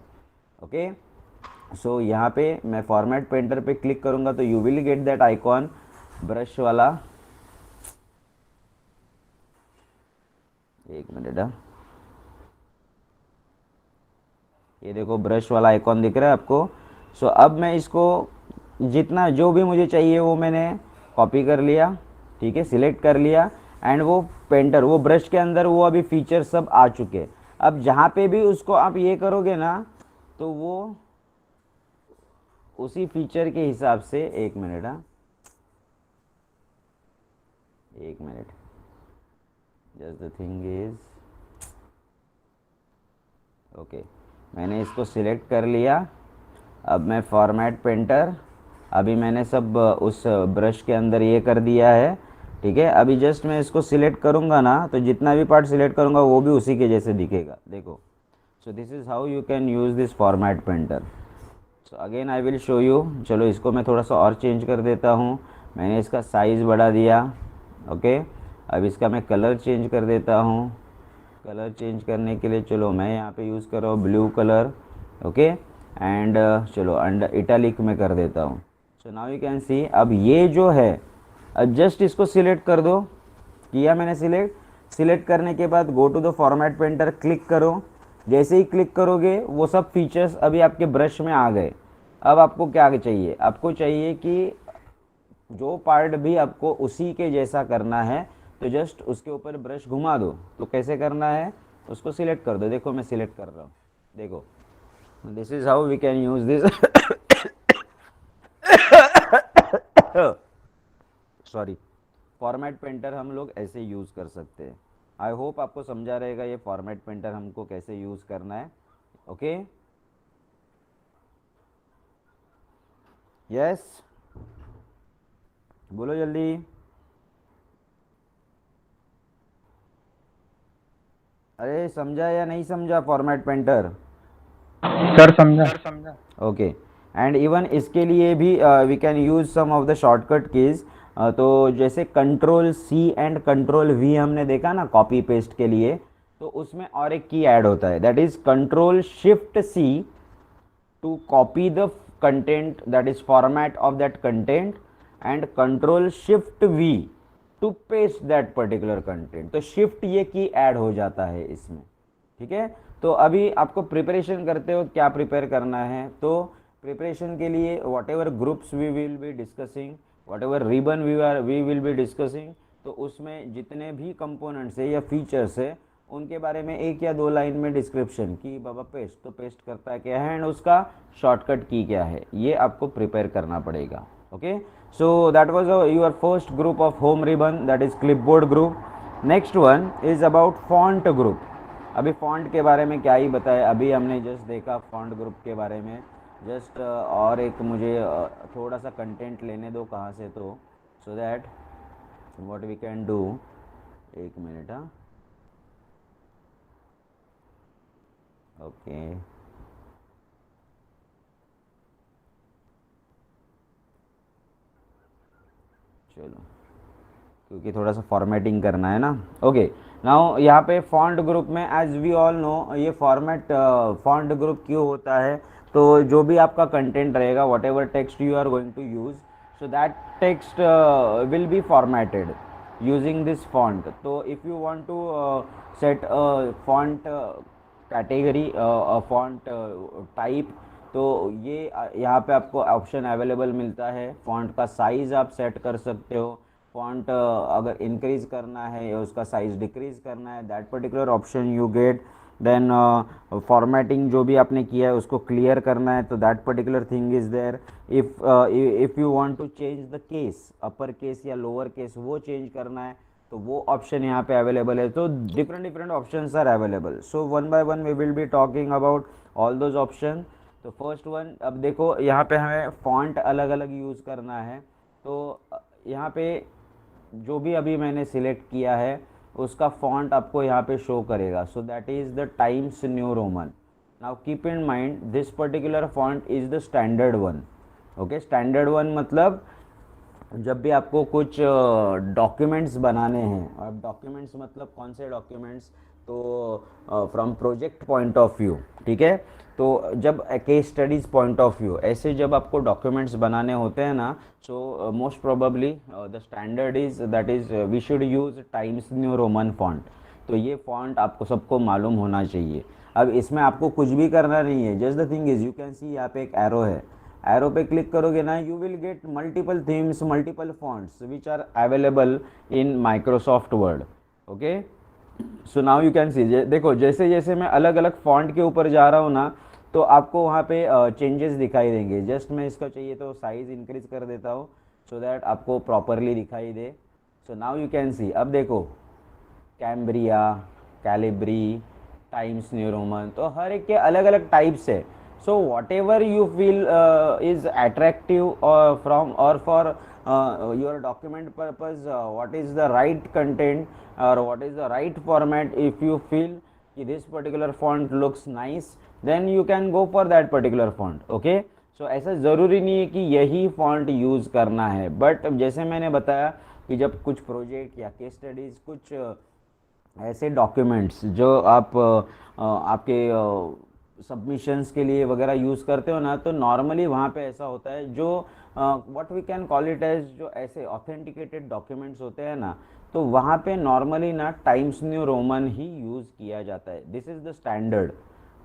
A: Okay, so यहाँ पे मैं फॉर्मेट पेंटर पे क्लिक करूंगा तो you will get that icon brush वाला, एक मिनट, ये देखो ब्रश वाला आइकॉन दिख रहा है आपको। सो अब मैं इसको जितना जो भी मुझे चाहिए वो मैंने कॉपी कर लिया, ठीक है, सिलेक्ट कर लिया, एंड वो पेंटर, वो ब्रश के अंदर वो अभी फीचर सब आ चुके। अब जहाँ पे भी उसको आप ये करोगे ना, तो वो उसी फीचर के हिसाब से, एक मिनट, हाँ, एक minute, just the thing is, okay, मैंने इसको सिलेक्ट कर लिया। अब मैं फॉर्मेट पेंटर, अभी मैंने सब उस ब्रश के अंदर ये कर दिया है, ठीक है। अभी जस्ट मैं इसको सिलेक्ट करूँगा ना, तो जितना भी पार्ट सिलेक्ट करूँगा वो भी उसी के जैसे दिखेगा, देखो। सो this is how you can use this format painter. So again I will show you. चलो इसको मैं थोड़ा सा और चेंज कर देता हूँ, मैंने इसका साइज़ बढ़ा दिया, ओके। अब इसका मैं कलर चेंज कर देता हूँ। कलर चेंज करने के लिए चलो मैं यहाँ पे यूज़ कर रहा हूँ ब्लू कलर, ओके, एंड चलो अंडर इटैलिक में कर देता हूँ। सो नाउ यू कैन सी, अब ये जो है, अब जस्ट इसको सिलेक्ट कर दो, किया मैंने सिलेक्ट करने के बाद go to the format painter, click करो। जैसे ही क्लिक करोगे वो सब फीचर्स अभी आपके ब्रश में आ गए। अब आपको क्या चाहिए, आपको चाहिए कि जो पार्ट भी आपको उसी के जैसा करना है, तो जस्ट उसके ऊपर ब्रश घुमा दो। तो कैसे करना है, उसको सिलेक्ट कर दो, देखो मैं सिलेक्ट कर रहा हूँ, देखो, this is how we can use this sorry, format painter हम लोग ऐसे यूज़ कर सकते हैं। आई होप आपको समझा रहेगा ये फॉर्मेट पेंटर हमको कैसे यूज़ करना है, ओके। यस, बोलो जल्दी। अरे समझा या नहीं समझा फॉर्मेट पेंटर?
C: सर समझा।
A: ओके, एंड इवन इसके लिए भी we can use some of the shortcut keys. तो जैसे control C and control V हमने देखा ना कॉपी पेस्ट के लिए, तो उसमें और एक की ऐड होता है, that is control shift C to copy the content, that is format of that content, and control shift V to paste that particular content। तो shift ये की ऐड हो जाता है इसमें, ठीक है। तो अभी आपको प्रिपरेशन करते हो, क्या प्रिपेयर करना है, तो प्रिपरेशन के लिए whatever groups we will be discussing, whatever ribbon we will be discussing, तो उसमें जितने भी कंपोनेंट्स है या फीचर्स है उनके बारे में एक या दो लाइन में डिस्क्रिप्शन कि बाबा पेस्ट तो पेस्ट करता है क्या है एंड उसका शॉर्टकट की क्या है, ये आपको प्रिपेयर करना पड़ेगा, okay. So that was your first group of home ribbon, that is clipboard group. Next one is about font group. अभी फॉन्ट के बारे में क्या ही बताया, अभी हमने जस्ट देखा फॉन्ट ग्रुप के बारे में। जस्ट और एक मुझे थोड़ा सा कंटेंट लेने दो कहाँ से, तो so that what we can do, एक मिनट, हाँ, ओके। चलो क्योंकि थोड़ा सा फॉर्मेटिंग करना है ना। ओके, नाउ यहाँ पे फॉन्ट ग्रुप में एज वी ऑल नो ये फॉर्मेट फॉन्ट ग्रुप क्यों होता है, तो जो भी आपका कंटेंट रहेगा, whatever text you are going to use, so that text will be formatted using this font. तो if you want to set a font category, a font type, तो ये यहाँ पे आपको ऑप्शन अवेलेबल मिलता है। Font का size आप सेट कर सकते हो, फॉन्ट अगर इंक्रीज़ करना है या उसका साइज़ डिक्रीज़ करना है, that particular option you get. Then formatting जो भी आपने किया है उसको क्लियर करना है, तो that particular thing is there. If you want to change the case, upper case या लोअर केस वो चेंज करना है, तो वो ऑप्शन यहाँ पे अवेलेबल है। तो different different options are available. So one by one we will be talking about all those option. तो फर्स्ट वन, अब देखो यहाँ पे हमें फॉन्ट अलग अलग यूज़ करना है। तो यहाँ पे जो भी अभी मैंने सिलेक्ट किया है उसका फॉन्ट आपको यहाँ पे शो करेगा। सो that is the times New Roman. Now keep in mind this particular font is the standard one. Okay, standard one मतलब जब भी आपको कुछ डॉक्यूमेंट्स बनाने हैं, अब डॉक्यूमेंट्स मतलब कौन से डॉक्यूमेंट्स, तो from project point of view, ठीक है। तो जब case studies point of view ऐसे जब आपको डॉक्यूमेंट्स बनाने होते हैं ना, so most probably the standard is that is we should use Times New Roman font. तो ये फॉन्ट आपको सबको मालूम होना चाहिए। अब इसमें आपको कुछ भी करना नहीं है, just the thing is you can see यहाँ पे एक एरो है, एरो पे क्लिक करोगे ना, you will get multiple themes, multiple fonts which are available in Microsoft Word. Okay, so now you can see, देखो जैसे जैसे मैं अलग अलग फॉन्ट के ऊपर जा रहा हूँ ना, तो आपको वहाँ पे चेंजेस दिखाई देंगे। जस्ट मैं इसका चाहिए तो साइज़ इंक्रीज कर देता हूँ सो दैट आपको प्रॉपरली दिखाई दे। So now you can see, अब देखो Cambria, Calibri, Times New Roman, तो हर एक के अलग अलग टाइप्स है। so whatever you feel is attractive from or for your document purpose, what is the right content or what is the right format, if you feel कि this particular font looks nice, then you can go for that particular font. okay, so ऐसा ज़रूरी नहीं है कि यही font use करना है, but जैसे मैंने बताया कि जब कुछ प्रोजेक्ट या केस स्टडीज़, कुछ ऐसे डॉक्यूमेंट्स जो आप आपके सबमिशंस के लिए वगैरह यूज़ करते हो ना, तो नॉर्मली वहाँ पे ऐसा होता है जो what we can call it as, जो ऐसे ऑथेंटिकेटेड डॉक्यूमेंट्स होते हैं ना, तो वहाँ पे नॉर्मली ना टाइम्स न्यू रोमन ही यूज़ किया जाता है। This is the standard.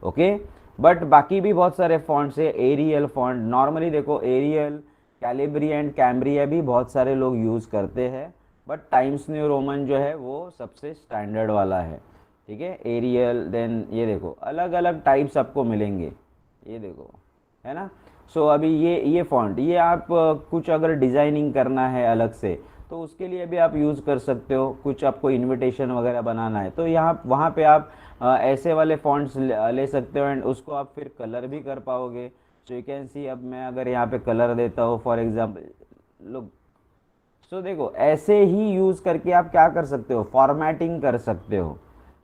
A: Okay, but बाकी भी बहुत सारे फॉन्ट्स है, एरियल फॉन्ट, नॉर्मली देखो एरियल, कैलिब्री एंड कैम्ब्रिया भी बहुत सारे लोग यूज़ करते हैं, बट टाइम्स न्यू रोमन जो है वो सबसे स्टैंडर्ड वाला है। ठीक है, एरियल, देन ये देखो अलग अलग टाइप्स आपको मिलेंगे, ये देखो, है ना। सो अभी ये फॉन्ट, ये आप कुछ अगर डिज़ाइनिंग करना है अलग से, तो उसके लिए भी आप यूज़ कर सकते हो। कुछ आपको इनविटेशन वगैरह बनाना है तो यहाँ वहाँ पे आप ऐसे वाले फॉन्ट्स ले सकते हो, एंड उसको आप फिर कलर भी कर पाओगे। सो यू कैन सी, अब मैं अगर यहाँ पे कलर देता हूँ फॉर एग्जांपल, लुक, सो देखो ऐसे ही यूज़ करके आप क्या कर सकते हो, फॉर्मेटिंग कर सकते हो,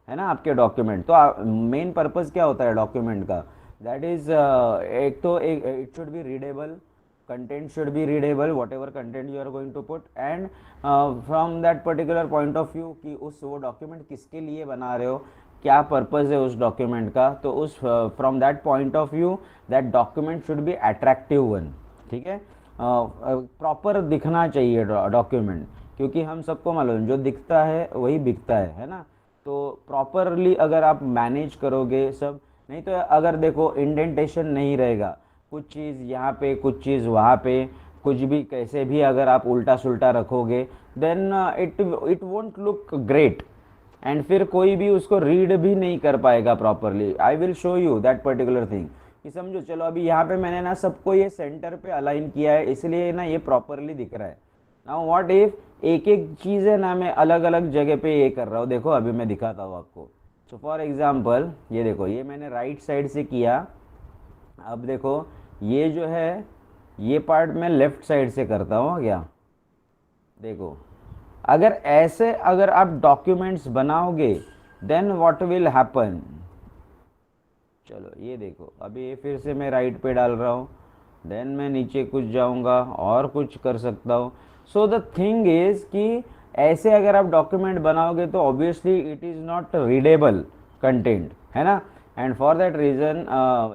A: है ना, आपके डॉक्यूमेंट। तो मेन पर्पस क्या होता है डॉक्यूमेंट का, दैट इज़ एक तो it should be readable, content should be readable, whatever content you are going to put, and from that particular point of view कि वो डॉक्यूमेंट किसके लिए बना रहे हो, क्या पर्पज़ है उस डॉक्यूमेंट का, तो उस from that point of view that document should be attractive one. ठीक है, प्रॉपर दिखना चाहिए डॉक्यूमेंट, क्योंकि हम सबको मालूम जो दिखता है वही बिकता है ना। तो प्रॉपरली अगर आप मैनेज करोगे सब, नहीं तो अगर देखो इंडेंटेशन नहीं रहेगा, कुछ चीज़ यहाँ पे कुछ चीज़ वहाँ पे, कुछ भी कैसे भी अगर आप उल्टा सुल्टा रखोगे, then it won't look great, and फिर कोई भी उसको रीड भी नहीं कर पाएगा properly. I will show you that particular thing कि समझो, चलो अभी यहाँ पे मैंने ना सबको ये सेंटर पे अलाइन किया है, इसलिए ना ये प्रॉपरली दिख रहा है। नाउ व्हाट इफ एक एक चीज़ है ना, मैं अलग अलग जगह पे ये कर रहा हूँ, देखो अभी मैं दिखाता हूँ आपको। सो फॉर एग्जांपल ये देखो, ये मैंने राइट साइड से किया, अब देखो ये जो है ये पार्ट मैं लेफ्ट साइड से करता हूँ क्या, देखो अगर ऐसे अगर आप डॉक्यूमेंट्स बनाओगे देन व्हाट विल हैपन। चलो ये देखो, अभी ये फिर से मैं राइट पे डाल रहा हूँ, देन मैं नीचे कुछ जाऊँगा और कुछ कर सकता हूँ। सो द थिंग इज़ कि ऐसे अगर आप डॉक्यूमेंट बनाओगे तो obviously it is not readable content, है ना। एंड फॉर दैट रीज़न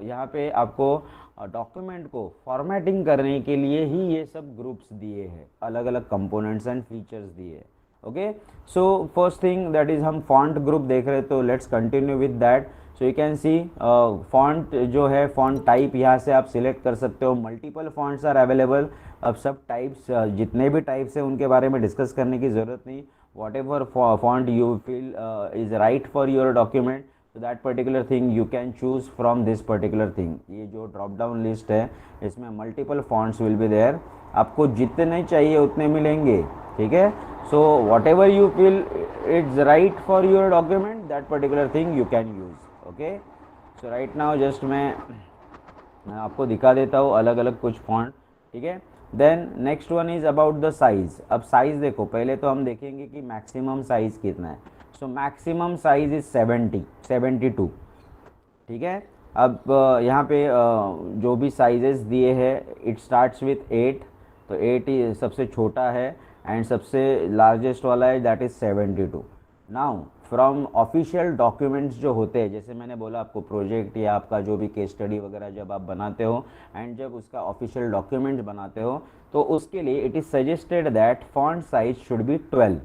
A: यहाँ पे आपको डॉक्यूमेंट को फॉर्मेटिंग करने के लिए ही ये सब ग्रुप्स दिए हैं, अलग अलग कंपोनेंट्स एंड फीचर्स दिए हैं। Okay, so first thing that is हम फॉन्ट ग्रुप देख रहे हैं, तो let's continue with that. So you can C font जो है, फॉन्ट टाइप यहाँ से आप सिलेक्ट कर सकते हो, मल्टीपल फॉन्ट्स आर अवेलेबल। अब सब टाइप्स जितने भी टाइप्स हैं उनके बारे में डिस्कस करने की ज़रूरत नहीं, what ever font you feel is right for your document, so that particular thing you can choose from this particular thing। ये जो ड्रॉप डाउन लिस्ट है इसमें multiple fonts will be there, आपको जितने चाहिए उतने मिलेंगे, ठीक है। So whatever you feel it's right for your document, that particular thing you can use. Okay, so right now just मैं आपको दिखा देता हूँ अलग अलग कुछ फॉन्ट, ठीक है। Then next one is about the size. अब साइज़ देखो, पहले तो हम देखेंगे कि मैक्सिमम साइज़ कितना है। सो मैक्सिमम साइज इज़ 72, ठीक है। अब यहाँ पे जो भी साइजेस दिए हैं, इट स्टार्ट्स विथ 8, तो 8 ही सबसे छोटा है एंड सबसे लार्जेस्ट वाला है that is 72। Now from official documents जो होते हैं, जैसे मैंने बोला आपको प्रोजेक्ट या आपका जो भी केस स्टडी वगैरह जब आप बनाते हो एंड जब उसका ऑफिशियल डॉक्यूमेंट बनाते हो, तो उसके लिए it is suggested that font size should be 12।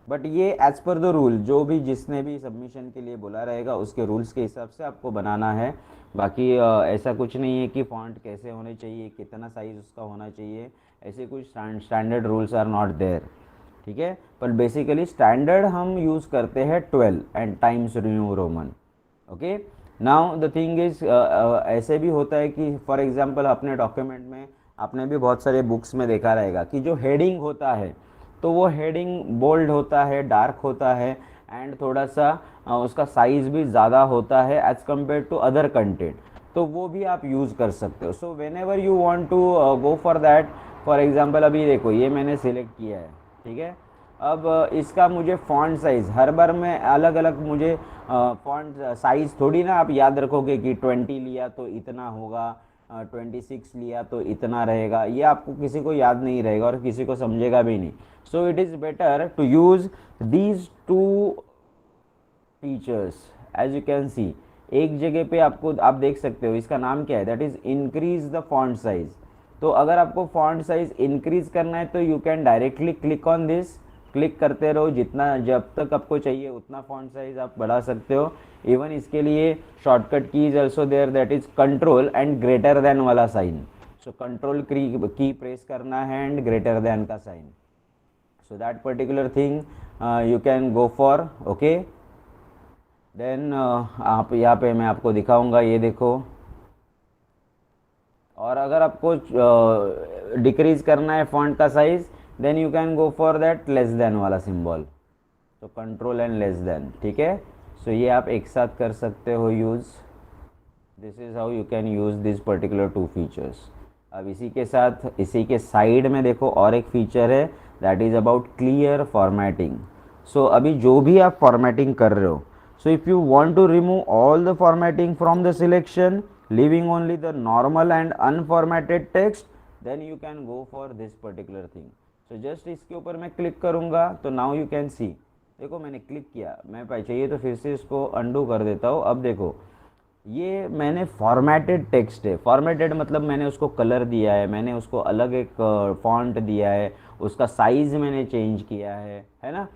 A: But ये एज़ पर द रूल, जो भी जिसने भी सबमिशन के लिए बोला रहेगा उसके रूल्स के हिसाब से आपको बनाना है। बाकी ऐसा कुछ नहीं है कि फॉन्ट कैसे होने चाहिए, कितना साइज़ उसका होना चाहिए, ऐसे कुछ standard rules are not there, ठीक है। पर बेसिकली स्टैंडर्ड हम यूज़ करते हैं 12 and times New Roman. Okay, now the thing is ऐसे भी होता है कि फॉर एग्जांपल अपने डॉक्यूमेंट में आपने भी बहुत सारे बुक्स में देखा रहेगा कि जो हेडिंग होता है तो वो हेडिंग बोल्ड होता है, डार्क होता है एंड थोड़ा सा उसका साइज़ भी ज़्यादा होता है as compare to other content, तो वो भी आप यूज़ कर सकते हो। So whenever you want to go for that, for example अभी देखो ये मैंने सिलेक्ट किया है, ठीक है। अब इसका मुझे फ़ॉन्ट साइज़ हर बार में अलग अलग मुझे फ़ॉन्ट साइज़ थोड़ी ना आप याद रखोगे कि 20 लिया तो इतना होगा, 26 लिया तो इतना रहेगा, ये आपको किसी को याद नहीं रहेगा और किसी को समझेगा भी नहीं। So it is better to use these two features. As you can see एक जगह पे आपको आप देख सकते हो, इसका नाम क्या है, that is increase the font size. तो अगर आपको फॉन्ट साइज़ इंक्रीज करना है तो you can directly click on this, click करते रहो, जितना जब तक आपको चाहिए उतना फॉन्ट साइज आप बढ़ा सकते हो। इवन इसके लिए shortcut key is also there, that is control and greater than वाला साइन। सो कंट्रोल की प्रेस करना है एंड ग्रेटर देन का साइन, so that particular thing you can go for. Okay, then आप यहाँ पे मैं आपको दिखाऊंगा, ये देखो। और अगर आपको डिक्रीज करना है फॉन्ट का size, then you can go for that less than वाला सिंबल, तो कंट्रोल एंड लेस देन, ठीक है। सो ये आप एक साथ कर सकते हो use. This is how you can use this particular two features. अब इसी के साथ इसी के साइड में देखो और एक फीचर है, that is about clear formatting. So अभी जो भी आप फॉर्मेटिंग कर रहे हो, so if you want to remove all the formatting from the selection, leaving only the normal and unformatted text, then you can go for this particular thing। so just इसके ऊपर मैं क्लिक करूँगा तो now you can see, देखो मैंने click किया, मैं चाहिए तो फिर से इसको undo कर देता हूँ। अब देखो ये मैंने फॉर्मेटेड टेक्स्ट है, फॉर्मेटेड मतलब मैंने उसको कलर दिया है, मैंने उसको अलग एक फॉन्ट दिया है, उसका साइज़ मैंने चेंज किया है ना।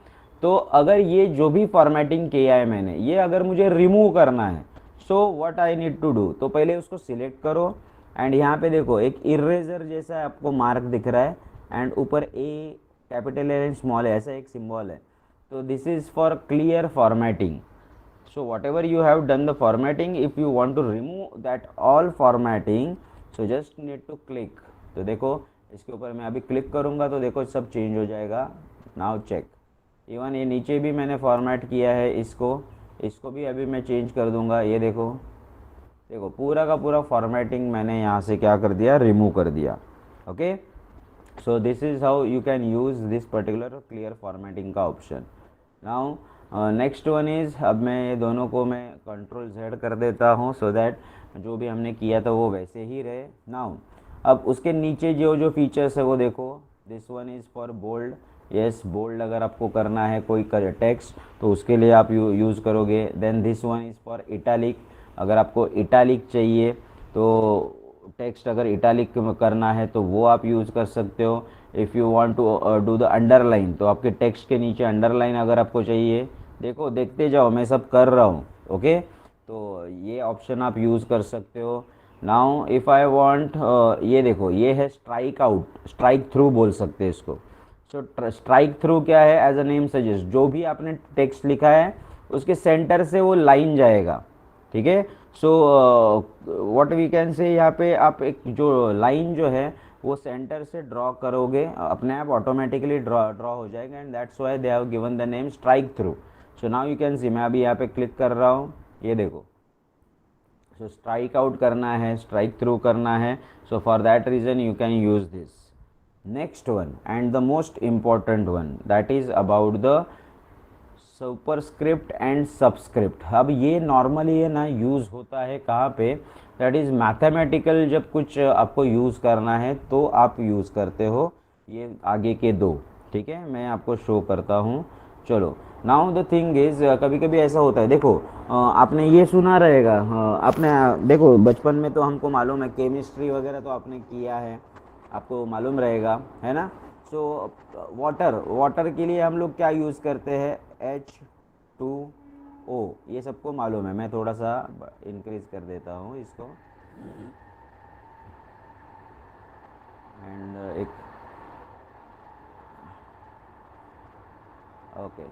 A: तो अगर ये जो भी फॉर्मेटिंग किया है मैंने, ये अगर मुझे रिमूव करना है, so what I need to do, तो पहले उसको सिलेक्ट करो एंड यहाँ पे देखो एक इरेजर जैसा आपको मार्क दिख रहा है एंड ऊपर ए कैपिटल एंड स्मॉल है, ऐसा एक सिंबल है। तो this is for clear formatting. So whatever you have done the formatting, if you want to remove that all formatting, so just need to click. तो देखो इसके ऊपर मैं अभी क्लिक करूँगा तो देखो सब चेंज हो जाएगा। नाउ चेक, इवन ये नीचे भी मैंने फॉर्मेट किया है, इसको भी अभी मैं चेंज कर दूंगा। ये देखो पूरा का पूरा फॉर्मेटिंग मैंने यहाँ से क्या कर दिया, रिमूव कर दिया। Okay, so this is how you can use this particular clear formatting का option. Now next one is, अब मैं ये दोनों को मैं कंट्रोल Z कर देता हूँ सो दैट जो भी हमने किया था वो वैसे ही रहे। नाउ अब उसके नीचे जो फीचर्स है वो देखो, this one is for bold yes, bold अगर आपको करना है कोई टेक्स्ट तो उसके लिए आप यूज़ करोगे। Then this one is for italic, अगर आपको इटैलिक चाहिए तो टेक्स्ट अगर इटैलिक करना है तो वो आप यूज़ कर सकते हो। If you want to do the underline, तो आपके टेक्स्ट के नीचे अंडरलाइन अगर आपको चाहिए, देखो देखते जाओ मैं सब कर रहा हूँ, ओके, तो ये ऑप्शन आप यूज़ कर सकते हो। नाउ इफ़ आई वांट, ये देखो ये है स्ट्राइक आउट, स्ट्राइक थ्रू बोल सकते हैं इसको। सो स्ट्राइक थ्रू क्या है, एज अ नेम सजेस्ट, जो भी आपने टेक्स्ट लिखा है उसके सेंटर से वो लाइन जाएगा, ठीक है। So what we can say, यहाँ पे आप एक जो लाइन जो है वो सेंटर से ड्रॉ करोगे, अपने आप ऑटोमेटिकली ड्रॉ ड्रॉ हो जाएगा, and that's why they have given the name strike through. So now you can सी, मैं अभी यहाँ पे क्लिक कर रहा हूँ, ये देखो। सो स्ट्राइक आउट करना है, स्ट्राइक थ्रू करना है, so for that reason you can use this. Next one and the most important one, that is about the superscript and subscript. अब ये नॉर्मली है ना यूज़ होता है कहाँ पे, दैट इज़ मैथमेटिकल, जब कुछ आपको यूज़ करना है तो आप यूज़ करते हो ये आगे के दो, ठीक है, मैं आपको शो करता हूँ। चलो, नाउ द थिंग इज़, कभी कभी ऐसा होता है, देखो आपने ये सुना रहेगा, आपने देखो बचपन में तो हमको मालूम है, केमिस्ट्री वगैरह तो आपने किया है, आपको मालूम रहेगा, है ना। सो वाटर, वाटर के लिए हम लोग क्या यूज़ करते हैं, H2O, ये सबको मालूम है। मैं थोड़ा सा इंक्रीज कर देता हूँ इसको, एंड एक, ओके,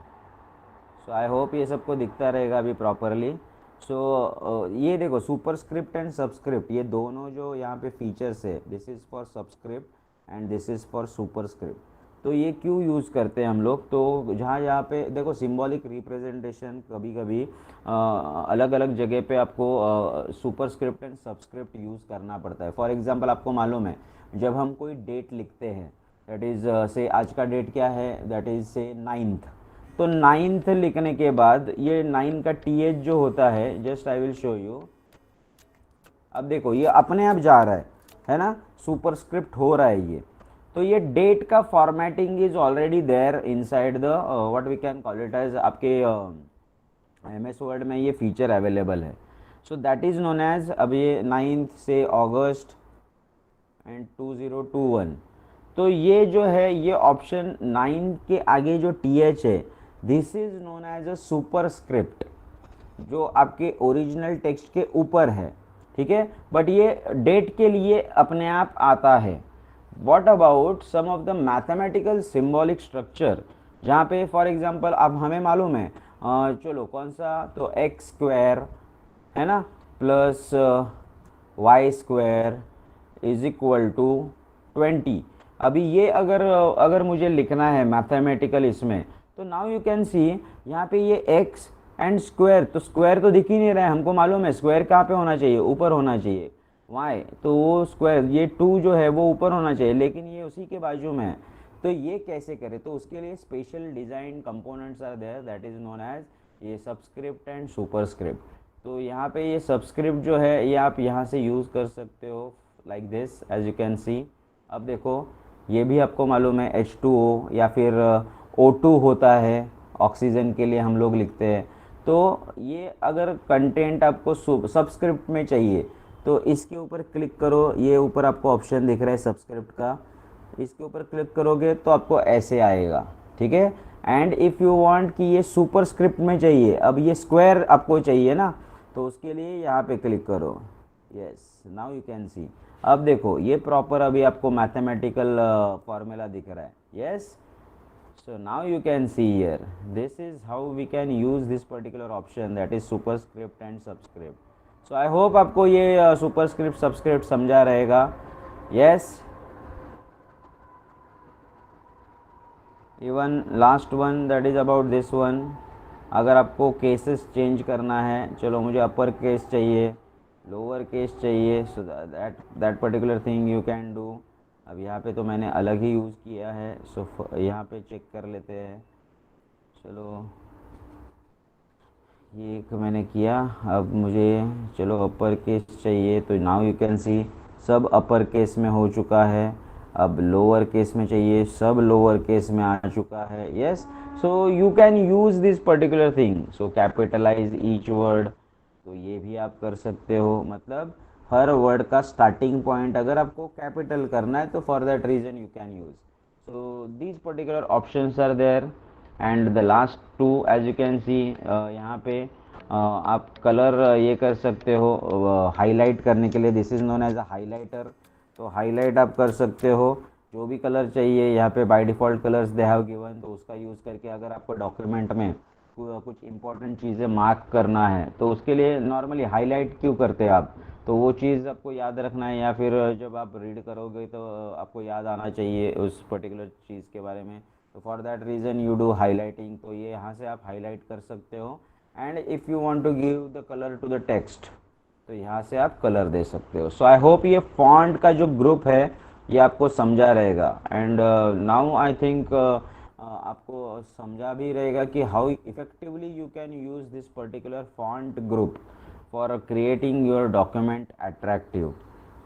A: सो आई होप ये सबको दिखता रहेगा अभी प्रॉपरली। सो ये देखो सुपरस्क्रिप्ट एंड सबस्क्रिप्ट, ये दोनों जो यहाँ पे फीचर्स है, this is for subscript and this is for superscript. तो ये क्यों यूज़ करते हैं हम लोग, तो जहाँ यहाँ पे देखो सिंबॉलिक रिप्रेजेंटेशन, कभी कभी अलग अलग जगह पे आपको सुपरस्क्रिप्ट एंड सबस्क्रिप्ट यूज़ करना पड़ता है। फॉर एग्जांपल आपको मालूम है, जब हम कोई डेट लिखते हैं, दैट इज़ से आज का डेट क्या है, दैट इज़ से 9th, तो 9th लिखने के बाद ये 9 का TH जो होता है, just I will show you. अब देखो ये अपने आप जा रहा है ना, सुपरस्क्रिप्ट हो रहा है ये, तो ये डेट का formatting is already there inside the what we can call it as, आपके MS वर्ड में ये फीचर अवेलेबल है। So that is known as, अब ये 9th से अगस्त एंड 2021, तो ये जो है ये ऑप्शन 9 के आगे जो TH है, this is known as a superscript, जो आपके ओरिजिनल टेक्स्ट के ऊपर है, ठीक है, बट ये डेट के लिए अपने आप आता है। What about some of the mathematical symbolic structure, जहाँ पे फॉर एग्जांपल अब हमें मालूम है, चलो कौन सा, तो एक्स स्क्वायर है ना plus Y square is equal to 20। अभी ये अगर अगर मुझे लिखना है मैथमेटिकल इसमें, तो नाउ यू कैन सी यहाँ पे ये एक्स एंड स्क्वायर, तो स्क्वायर तो दिख ही नहीं रहा है, हमको मालूम है स्क्वायर कहाँ पे होना चाहिए, ऊपर होना चाहिए, वाई तो वो स्क्वायर, ये 2 जो है वो ऊपर होना चाहिए, लेकिन ये उसी के बाजू में है, तो ये कैसे करें, तो उसके लिए special design components are there, that is known as ये सबस्क्रिप्ट एंड सुपरस्क्रिप्ट। तो यहाँ पे ये सबस्क्रिप्ट जो है ये आप यहाँ से यूज़ कर सकते हो like this, as you can see. अब देखो ये भी आपको मालूम है H2O या फिर O2 होता है, ऑक्सीजन के लिए हम लोग लिखते हैं। तो ये अगर कंटेंट आपको सबस्क्रिप्ट में चाहिए तो इसके ऊपर क्लिक करो, ये ऊपर आपको ऑप्शन दिख रहा है सबस्क्रिप्ट का, इसके ऊपर क्लिक करोगे तो आपको ऐसे आएगा, ठीक है। एंड इफ़ यू वांट कि ये सुपरस्क्रिप्ट में चाहिए, अब ये स्क्वायर आपको चाहिए ना, तो उसके लिए यहाँ पे क्लिक करो, yes, now you can see. अब देखो ये प्रॉपर अभी आपको मैथमेटिकल फॉर्मूला दिख रहा है, yes. So now you can see here, this is how we can use this particular option, that is superscript and subscript. So I hope आपको ये superscript subscript समझा रहेगा, yes. Even last one, that is about this one, अगर आपको cases change करना है, चलो मुझे अपर केस चाहिए, लोअर केस चाहिए, so that particular thing you can do। अब यहाँ पे तो मैंने अलग ही यूज़ किया है, सो यहाँ पे चेक कर लेते हैं। चलो ये एक मैंने किया, अब मुझे चलो अपर केस चाहिए, तो नाउ यू कैन सी सब अपर केस में हो चुका है। अब लोअर केस में चाहिए, सब लोअर केस में आ चुका है, yes. So you can use this particular thing, so capitalise each word, तो ये भी आप कर सकते हो। मतलब हर वर्ड का स्टार्टिंग पॉइंट अगर आपको कैपिटल करना है तो for that reason you can use. So these particular options are there and the last two as you can see, यहाँ पे आप कलर ये कर सकते हो हाईलाइट करने के लिए, this is known as a highlighter. तो हाईलाइट आप कर सकते हो, जो भी कलर चाहिए यहाँ पे by default colours they have given, तो उसका यूज़ करके अगर आपको डॉक्यूमेंट में कुछ इंपॉर्टेंट चीज़ें मार्क करना है तो उसके लिए नॉर्मली हाईलाइट क्यों करते हैं आप, तो वो चीज़ आपको याद रखना है, या फिर जब आप रीड करोगे तो आपको याद आना चाहिए उस पर्टिकुलर चीज़ के बारे में, तो for that reason you do highlighting. तो ये यहाँ से आप हाईलाइट कर सकते हो। And if you want to give the colour to the text, तो यहाँ से आप कलर दे सकते हो। सो आई होप ये फॉन्ट का जो ग्रुप है ये आपको समझा रहेगा। एंड नाउ आई थिंक आपको समझा भी रहेगा कि how effectively you can use this particular font group for creating your document attractive.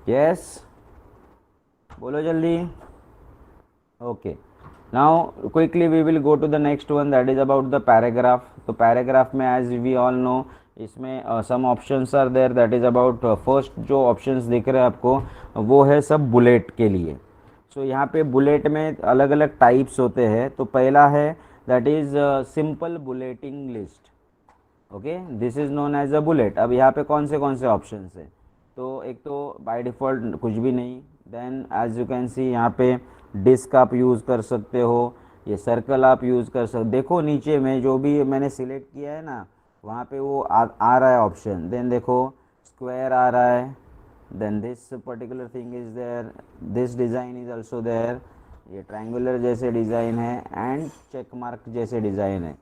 A: Yes, बोलो जल्दी। Okay, now quickly we will go to the next one, that is about the paragraph. तो paragraph में as we all know इसमें some options are there, that is about first जो options दिख रहे हैं आपको वो है सब बुलेट के लिए। सो यहाँ पे बुलेट में अलग अलग टाइप्स होते हैं। तो पहला है that is simple bulleting list, okay, this is known as a bullet. अब यहाँ पे कौन से ऑप्शंस है, तो एक तो बाय डिफ़ॉल्ट कुछ भी नहीं, then as you can see यहाँ पे डिस्क आप यूज़ कर सकते हो, ये सर्कल आप यूज़ कर सकते। देखो नीचे में जो भी मैंने सिलेक्ट किया है ना वहाँ पे वो आ रहा है ऑप्शन, देन देखो स्क्वायर आ रहा है, then this particular thing is there, this design is also there, ये ट्रायंगुलर जैसे डिज़ाइन है एंड चेक मार्क जैसे डिज़ाइन है।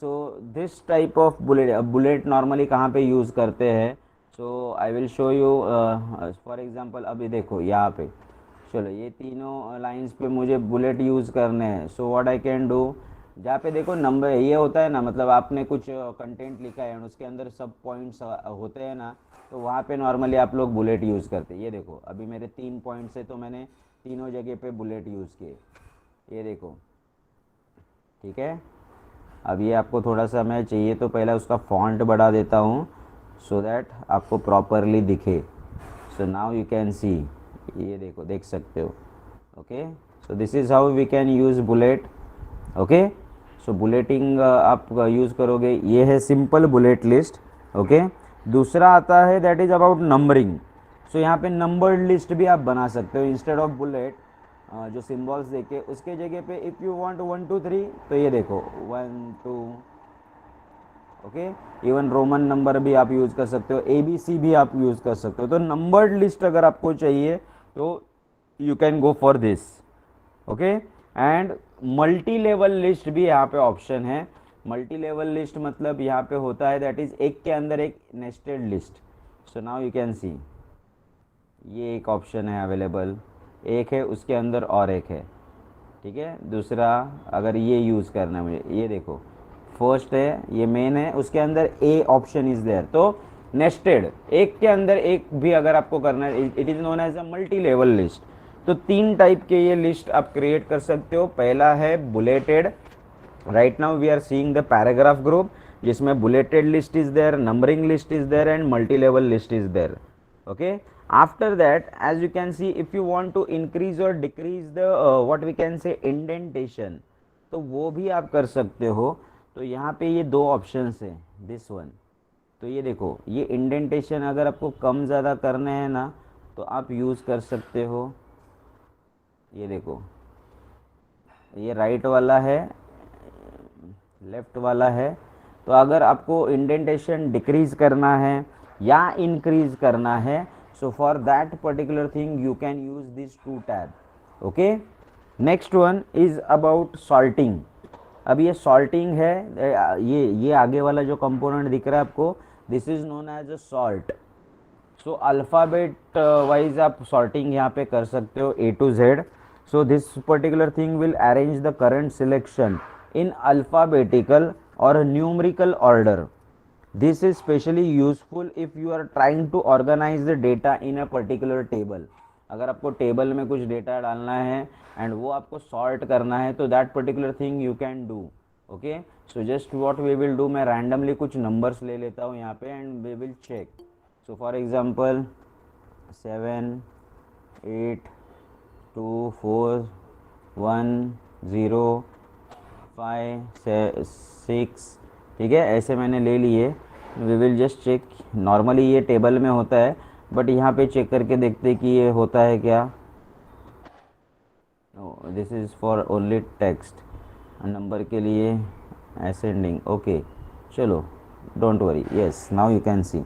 A: So this type of bullet, bullet normally कहाँ पे यूज़ करते हैं, so I will show you for example. अभी देखो यहाँ पे, चलो ये तीनों लाइंस पे मुझे बुलेट यूज़ करने हैं। सो व्हाट आई कैन डू, जहाँ पे देखो नंबर ये होता है ना, मतलब आपने कुछ कंटेंट लिखा है और उसके अंदर सब पॉइंट्स होते हैं ना, तो वहाँ पे नॉर्मली आप लोग बुलेट यूज़ करते हैं। ये देखो अभी मेरे 3 पॉइंट्स है तो मैंने तीनों जगह पे बुलेट यूज़ किए, ये देखो, ठीक है। अब ये आपको थोड़ा सा मैं चाहिए तो पहले उसका फॉन्ट बढ़ा देता हूँ सो दैट आपको प्रॉपरली दिखे। So now you can see, ये देखो, देख सकते हो, okay. So this is how we can use bullet, okay. So bulleting आप यूज़ करोगे, ये है सिंपल बुलेट लिस्ट, ओके। दूसरा आता है दैट इज़ अबाउट नंबरिंग। सो यहाँ पे नंबर्ड लिस्ट भी आप बना सकते हो इंस्टेड ऑफ बुलेट, जो सिम्बॉल्स देके उसके जगह पे इफ़ यू वांट 1 2 3, तो ये देखो 1 2, ओके। इवन रोमन नंबर भी आप यूज़ कर सकते हो, ABC भी आप यूज़ कर सकते हो। तो नंबर्ड लिस्ट अगर आपको चाहिए तो you can go for this, okay. And multi level list भी यहाँ पे ऑप्शन है। मल्टी लेवल लिस्ट मतलब यहाँ पे होता है दैट इज़ एक के अंदर एक nested list. So now you can see, ये एक ऑप्शन है अवेलेबल, एक है उसके अंदर और एक है, ठीक है। दूसरा अगर ये यूज़ करना है मुझे, ये देखो फर्स्ट है, ये मेन है, उसके अंदर ए ऑप्शन इज़ देयर। तो नेस्टेड एक के अंदर एक भी अगर आपको करना है, it is known as a multi level list. तो 3 टाइप के ये लिस्ट आप क्रिएट कर सकते हो। पहला है bulleted, right now we are seeing the paragraph group जिसमें bulleted list is there, numbering list is there and multi level list is there, okay. After that, as you can see, if you want to increase or decrease the what we can say indentation, तो वो भी आप कर सकते हो। तो यहाँ पे ये 2 ऑप्शंस हैं, दिस वन। तो ये देखो, ये इंडेंटेशन अगर आपको कम ज़्यादा करने हैं ना तो आप यूज़ कर सकते हो। ये देखो, ये राइट वाला है, लेफ्ट वाला है। तो अगर आपको इंडेंटेशन डिक्रीज करना है या इंक्रीज करना है, so for that particular thing you can use this 2 tab, okay. Next one is about sorting. अब ये सॉर्टिंग है, ये आगे वाला जो कंपोनेंट दिख रहा है आपको, this is known as a sort. So alphabet wise आप सॉर्टिंग यहाँ पे कर सकते हो A to Z। So this particular thing will arrange the current selection in alphabetical or numerical order. This is specially useful if you are trying to organize the data in a particular table. अगर आपको table में कुछ data डालना है and वो आपको sort करना है तो that particular thing you can do. Okay, so just what we will do, मैं रैंडमली कुछ नंबर्स ले लेता हूँ यहाँ पे and we will check. So for example 7 8 2 4 1 0 5 6, ठीक है, ऐसे मैंने ले लिए। We will just check. Normally ये टेबल में होता है बट यहाँ पे चेक करके देखते कि ये होता है क्या। This is for only text, number के लिए असेंडिंग। ओके चलो, don't worry, yes now you can सी।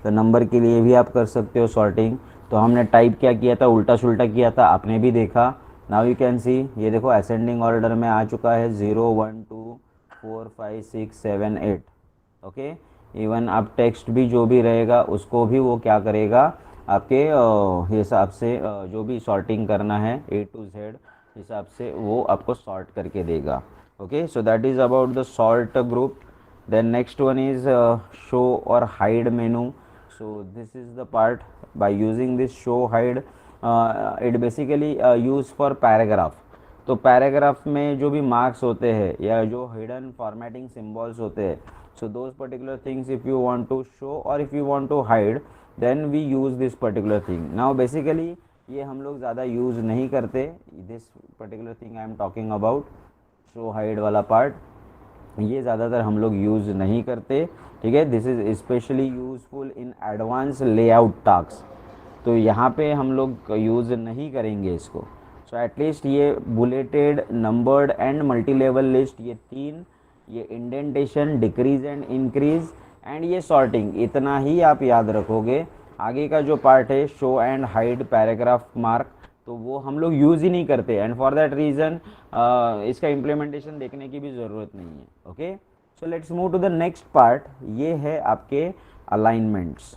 A: तो नंबर के लिए भी आप कर सकते हो सॉर्टिंग। तो हमने टाइप क्या किया था, उल्टा सुल्टा किया था, आपने भी देखा। नाउ यू कैन सी, ये देखो असेंडिंग ऑर्डर में आ चुका है 0 1 2 4 5 6 7 8। ओके, इवन आप टेक्स्ट भी जो भी रहेगा उसको भी वो क्या करेगा, आपके हिसाब से जो भी सॉर्टिंग करना है A to Z हिसाब से वो आपको सॉर्ट करके देगा। Okay, so that is about the sort group. then next one is show or hide menu. So this is the part, by using this show hide, it basically use for paragraph। तो paragraph में जो भी marks होते हैं या जो hidden formatting symbols होते हैं, so those particular things if you want to show और if you want to hide then we use this particular thing. Now basically ये हम लोग ज़्यादा यूज़ नहीं करते, this particular thing I am talking about, show hide वाला part ये ज़्यादातर हम लोग यूज़ नहीं करते, ठीक है। This is specially useful in advance layout task, तो यहाँ पे हम लोग यूज़ नहीं करेंगे इसको। सो एटलीस्ट ये bulleted, numbered and multi level list, ये तीन, ये indentation, decrease and increase and ये सॉर्टिंग, इतना ही आप याद रखोगे। आगे का जो पार्ट है show and hide paragraph mark, तो वो हम लोग यूज़ ही नहीं करते एंड फॉर दैट रीज़न इसका इम्प्लीमेंटेशन देखने की भी ज़रूरत नहीं है। Okay, so let's move to the next part, ये है आपके अलाइनमेंट्स।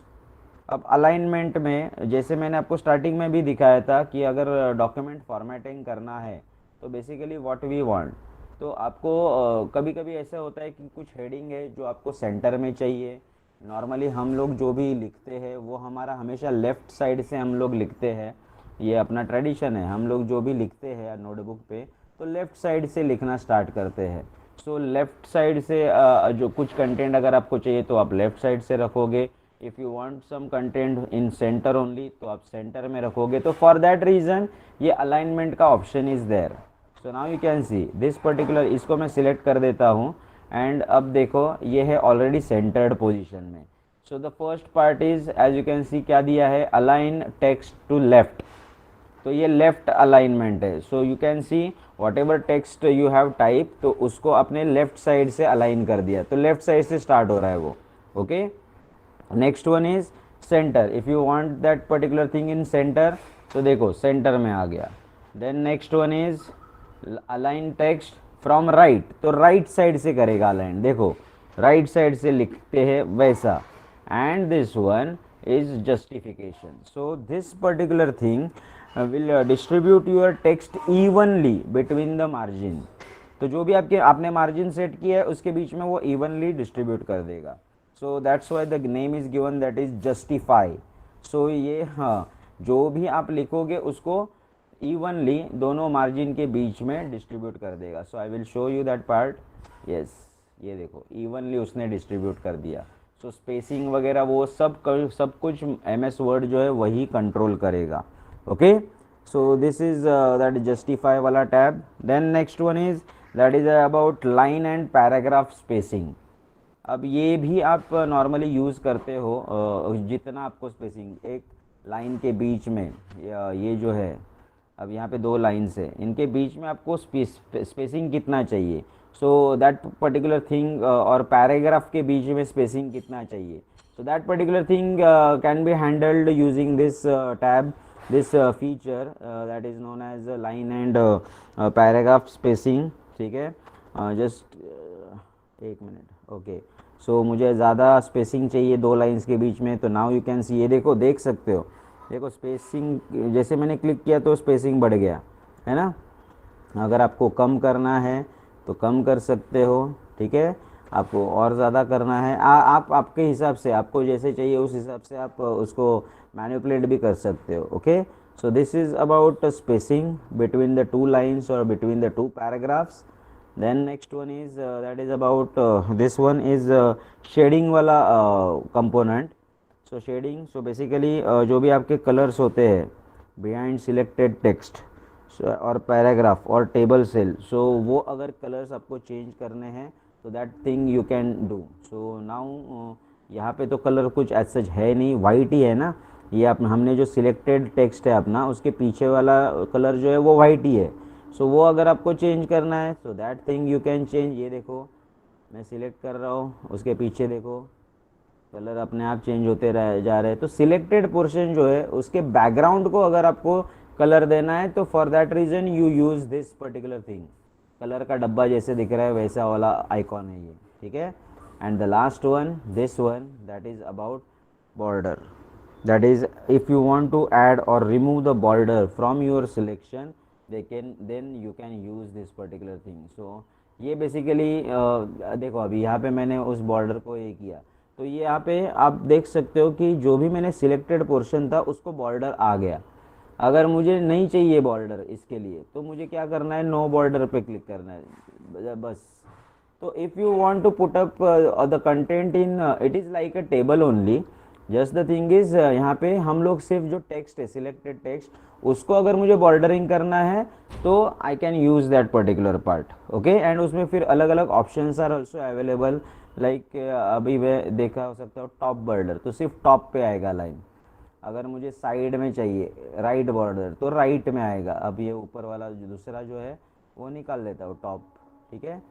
A: अब अलाइनमेंट में जैसे मैंने आपको स्टार्टिंग में भी दिखाया था कि अगर डॉक्यूमेंट फॉर्मेटिंग करना है तो बेसिकली व्हाट वी वांट, तो आपको कभी कभी ऐसा होता है कि कुछ हेडिंग है जो आपको सेंटर में चाहिए। नॉर्मली हम लोग जो भी लिखते हैं वो हमारा हमेशा लेफ़्ट साइड से हम लोग लिखते हैं, ये अपना ट्रेडिशन है। हम लोग जो भी लिखते हैं नोटबुक पे तो लेफ़्ट साइड से लिखना स्टार्ट करते हैं। सो लेफ़्ट साइड से जो कुछ कंटेंट अगर आपको चाहिए तो आप लेफ़्ट साइड से रखोगे। If you want some content in centre only तो आप सेंटर में रखोगे। तो फॉर दैट रीज़न ये अलाइनमेंट का option is there. So now you can see this particular, इसको मैं सिलेक्ट कर देता हूँ एंड अब देखो ये है ऑलरेडी सेंटर्ड पोजीशन में। So the first part is as you can see क्या दिया है, अलाइन टेक्स्ट टू लेफ्ट, तो ये लेफ़्ट अलाइनमेंट है। So you can see what ever text you have type, तो उसको अपने लेफ़्ट साइड से अलाइन कर दिया, तो लेफ़्ट साइड से स्टार्ट हो रहा है वो। Okay, next one is centre, if you want that particular thing in centre तो देखो सेंटर में आ गया। Then next one is align text from right, तो राइट साइड से करेगा अलाइन, देखो राइट साइड से लिखते हैं वैसा। And this one is justification. So this particular thing will distribute your text evenly between the margin, तो जो भी आपने मार्जिन सेट किया है उसके बीच में वो इवनली डिस्ट्रीब्यूट कर देगा। So that's why the name is given, that is justify. सो ये हाँ, जो भी आप लिखोगे उसको इवनली दोनों मार्जिन के बीच में डिस्ट्रीब्यूट कर देगा। So I will show you that part. Yes, ये देखो इवनली उसने डिस्ट्रीब्यूट कर दिया। सो स्पेसिंग वगैरह वो सब कुछ MS वर्ड जो है वही कंट्रोल करेगा। okay, so this is that justify wala tab. Then next one is that is about line and paragraph spacing। अब ये भी आप नॉर्मली यूज़ करते हो, जितना आपको स्पेसिंग एक लाइन के बीच में, ये जो है अब यहाँ पे 2 लाइन्स है, इनके बीच में आपको स्पेसिंग कितना चाहिए। सो दैट पर्टिकुलर थिंग, और पैराग्राफ के बीच में स्पेसिंग कितना चाहिए, सो that particular thing can be handled using this tab, this feature that is known as line and paragraph spacing। ठीक है, जस्ट एक मिनट। ओके, सो मुझे ज़्यादा स्पेसिंग चाहिए 2 लाइन्स के बीच में, तो नाउ यू कैन सी, ये देखो देख सकते हो, देखो स्पेसिंग जैसे मैंने क्लिक किया तो स्पेसिंग बढ़ गया है ना। अगर आपको कम करना है तो कम कर सकते हो, ठीक है। आपको और ज़्यादा करना है आप आपके हिसाब से, आपको जैसे चाहिए उस हिसाब से आप उसको मैनिपुलेट भी कर सकते हो। Okay, So this is about spacing between the two lines or between the two paragraphs. Then next one is that is about this one is shading वाला component. So shading, so basically जो भी आपके colors होते हैं behind selected text और paragraph और table cell, सो वो अगर कलर्स आपको चेंज करने हैं तो that thing you can do. So now यहाँ पे तो कलर कुछ एज सच है नहीं, वाइट ही है ना. ये आप हमने जो सिलेक्टेड टेक्स्ट है अपना उसके पीछे वाला कलर जो है वो वाइट ही है. सो वो अगर आपको चेंज करना है so that thing you can change. ये देखो मैं सिलेक्ट कर रहा हूँ, उसके पीछे देखो कलर अपने आप चेंज होते जा रहे हैं. तो सिलेक्टेड पोर्शन जो है उसके बैकग्राउंड को अगर आपको कलर देना है तो for that reason you use this particular thing. Colour का डब्बा जैसे दिख रहा है वैसा वाला आइकॉन है ये, ठीक है. And the last one, this one, that is about border. That is if you want to add और remove the border from your selection then you can use this particular thing. So ये basically देखो अभी यहाँ पे मैंने उस border को ये किया तो ये यहाँ पे आप देख सकते हो कि जो भी मैंने सिलेक्टेड पोर्शन था उसको बॉर्डर आ गया. अगर मुझे नहीं चाहिए बॉर्डर इसके लिए तो मुझे क्या करना है, नो बॉर्डर पे क्लिक करना है बस. तो if you want to put up the content in it is like a table only. Just the thing is यहाँ पे हम लोग सिर्फ जो टेक्स्ट है सिलेक्टेड टेक्स्ट उसको अगर मुझे बॉर्डरिंग करना है तो I can use that particular part. Okay, and उसमें फिर अलग अलग options are also available. Like अभी मैं देखा हो सकता हूँ टॉप बॉर्डर, तो सिर्फ टॉप पे आएगा लाइन. अगर मुझे साइड में चाहिए राइट बॉर्डर तो राइट में आएगा. अब ये ऊपर वाला जो दूसरा जो है वो निकाल लेता हूँ टॉप, ठीक है.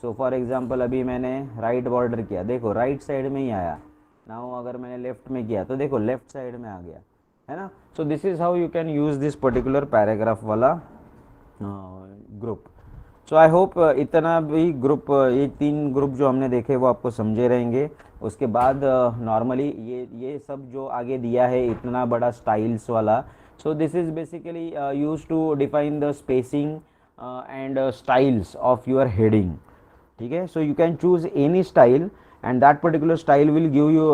A: सो फॉर एग्जांपल अभी मैंने राइट बॉर्डर किया, देखो राइट साइड में ही आया. नाउ अगर मैंने लेफ्ट में किया तो देखो लेफ्ट साइड में आ गया, है ना. सो this is how you can use this particular paragraph वाला ग्रुप. सो आई होप इतना भी ग्रुप, ये 3 ग्रुप जो हमने देखे वो आपको समझे रहेंगे. उसके बाद नॉर्मली ये सब जो आगे दिया है इतना बड़ा स्टाइल्स वाला, so this is basically use to define the spacing and styles of your heading, ठीक है. So you can choose any style and that particular style will give you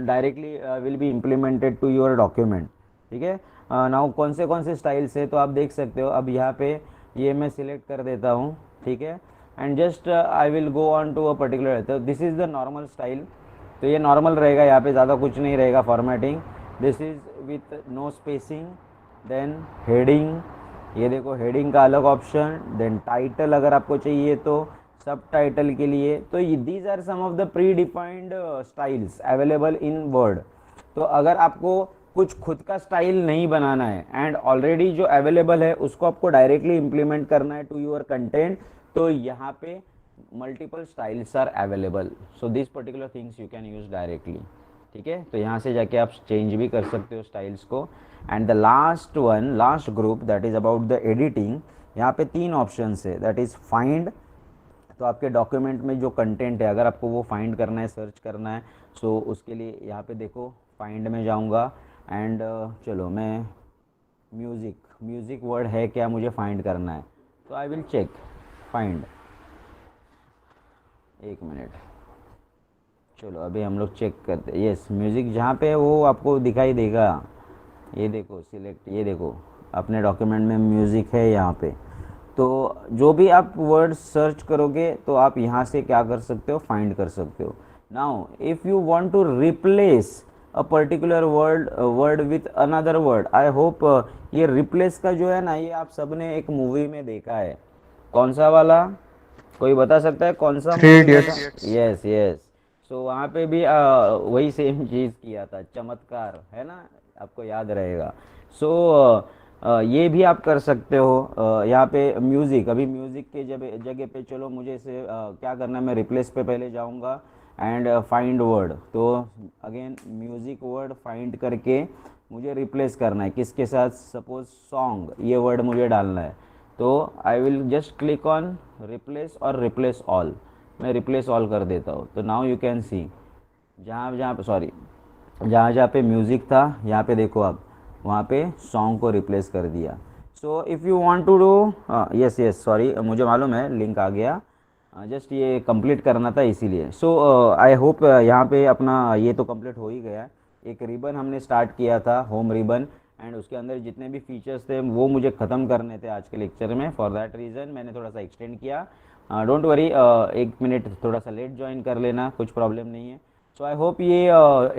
A: directly will be implemented to your document, ठीक है. Now कौन से styles है तो आप देख सकते हो. अब यहाँ पे ये मैं सिलेक्ट कर देता हूँ, ठीक है. And just I will go on to a particular, तो this is the normal style. तो ये नॉर्मल रहेगा, यहाँ पे ज़्यादा कुछ नहीं रहेगा formatting. This is with no spacing. Then heading, ये देखो हेडिंग का अलग ऑप्शन. देन टाइटल अगर आपको चाहिए तो सब टाइटल के लिए. तो these are some of the predefined styles available in Word. तो अगर आपको कुछ खुद का स्टाइल नहीं बनाना है एंड ऑलरेडी जो अवेलेबल है उसको आपको डायरेक्टली इम्प्लीमेंट करना है टू योर कंटेंट, तो यहाँ पे multiple styles are available. So this particular things you can use directly, ठीक है. तो यहाँ से जाके आप चेंज भी कर सकते हो स्टाइल्स को. And the last one, last group, that is about the editing. यहाँ पे 3 ऑप्शंस है, दैट इज़ फाइंड. तो आपके डॉक्यूमेंट में जो कंटेंट है अगर आपको वो फाइंड करना है, सर्च करना है, सो उसके लिए यहाँ पे देखो फाइंड में जाऊँगा एंड चलो मैं म्यूज़िक वर्ड है क्या मुझे फाइंड करना है, तो I will check find. 1 minute, चलो अभी हम लोग चेक करते हैं. यस, म्यूज़िक जहाँ पे है वो आपको दिखाई देगा. ये देखो सिलेक्ट, ये देखो अपने डॉक्यूमेंट में म्यूज़िक है यहाँ पे. तो जो भी आप वर्ड सर्च करोगे तो आप यहाँ से क्या कर सकते हो, फाइंड कर सकते हो. Now if you want to replace a particular word with another word, I hope ये रिप्लेस का जो है ना, ये आप सब ने एक मूवी में देखा है. कौन सा वाला, कोई बता सकता है कौन सा?
C: 3 Idiots.
A: Yes yes. सो वहाँ पे भी वही सेम चीज़ किया था, चमत्कार, है ना, आपको याद रहेगा. सो ये भी आप कर सकते हो. यहाँ पे म्यूज़िक, अभी म्यूज़िक के जगह पे चलो मुझे इसे क्या करना है, मैं रिप्लेस पे पहले जाऊँगा एंड फाइंड वर्ड. तो अगेन म्यूज़िक वर्ड फाइंड करके मुझे रिप्लेस करना है किसके साथ, सपोज सॉन्ग, ये वर्ड मुझे डालना है. तो I will just click on replace और रिप्लेस ऑल. मैं रिप्लेस ऑल कर देता हूँ. तो नाउ यू कैन सी जहाँ पे म्यूज़िक था यहाँ पे देखो आप वहाँ पे सॉन्ग को रिप्लेस कर दिया. So if you want to do, yes sorry मुझे मालूम है लिंक आ गया, जस्ट ये कंप्लीट करना था इसीलिए. सो आई होप यहाँ पे अपना ये तो कंप्लीट हो ही गया. एक रिबन हमने स्टार्ट किया था, होम रिबन, एंड उसके अंदर जितने भी फीचर्स थे वो मुझे ख़त्म करने थे आज के लेक्चर में। फॉर दैट रीज़न मैंने थोड़ा सा एक्सटेंड किया। डोंट वरी, 1 मिनट थोड़ा सा लेट ज्वाइन कर लेना, कुछ प्रॉब्लम नहीं है। सो आई होप ये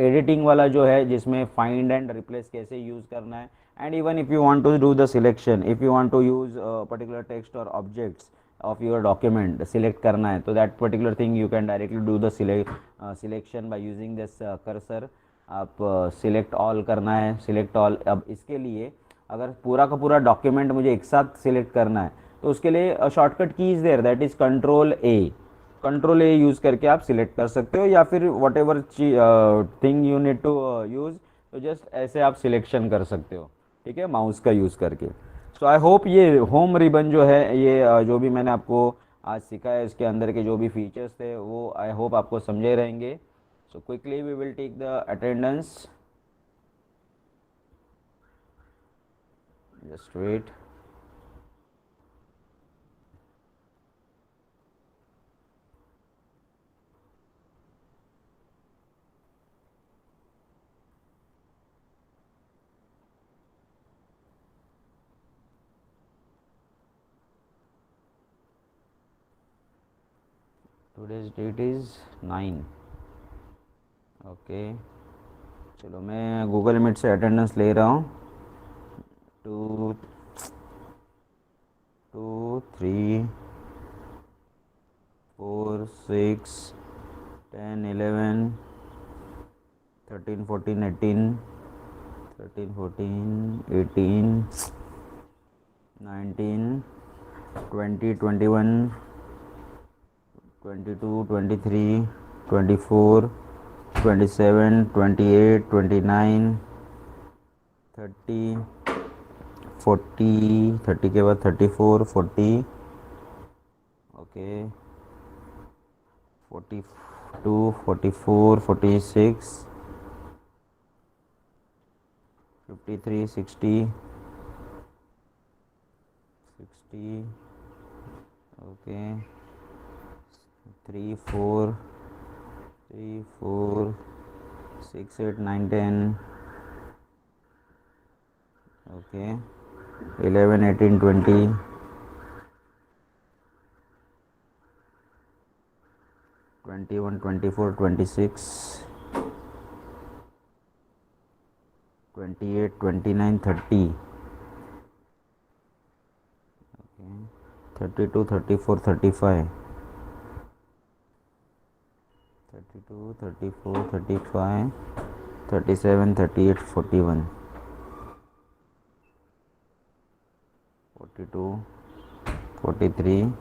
A: एडिटिंग वाला जो है जिसमें फाइंड एंड रिप्लेस कैसे यूज़ करना है, and even if you want to do the selection, if you want to use particular text और objects of your document select करना है, तो that particular thing you can directly do the selection by using this cursor. आप select all करना है, select all. अब इसके लिए अगर पूरा का पूरा डॉक्यूमेंट मुझे एक साथ सिलेक्ट करना है तो उसके लिए shortcut key is there, that is control A use करके आप सिलेक्ट कर सकते हो, या फिर whatever thing you need to use, तो जस्ट ऐसे आप सिलेक्शन कर सकते हो, ठीक है, माउस का यूज़ करके। सो आई होप ये होम रिबन जो है ये जो भी मैंने आपको आज सिखाया इसके अंदर के जो भी फीचर्स थे वो आई होप आपको समझे रहेंगे। So quickly we will take the attendance, just wait. Today's date is 9। Okay, चलो मैं गूगल मीट से अटेंडेंस ले रहा हूँ। 2 2 3 4 6 10 11 13 14 18 13 14 18 19 20 21 22 23 24 27 28 29 30 40 30 के बाद 34 40, okay, 42 44 46 53 60 60, okay, 3 4 3 4 6 8 9 10, okay, 11 18 20 21 24 26 28 29 30, okay, 32 34 35 32 34 35 37 38 41 42 43,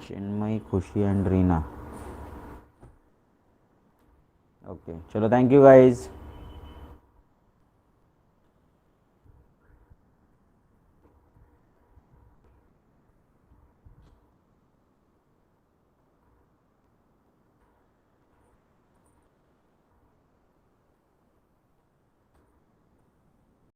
A: Chinmayi, खुशी एंड रीना। ओके, चलो, थैंक यू गाइज।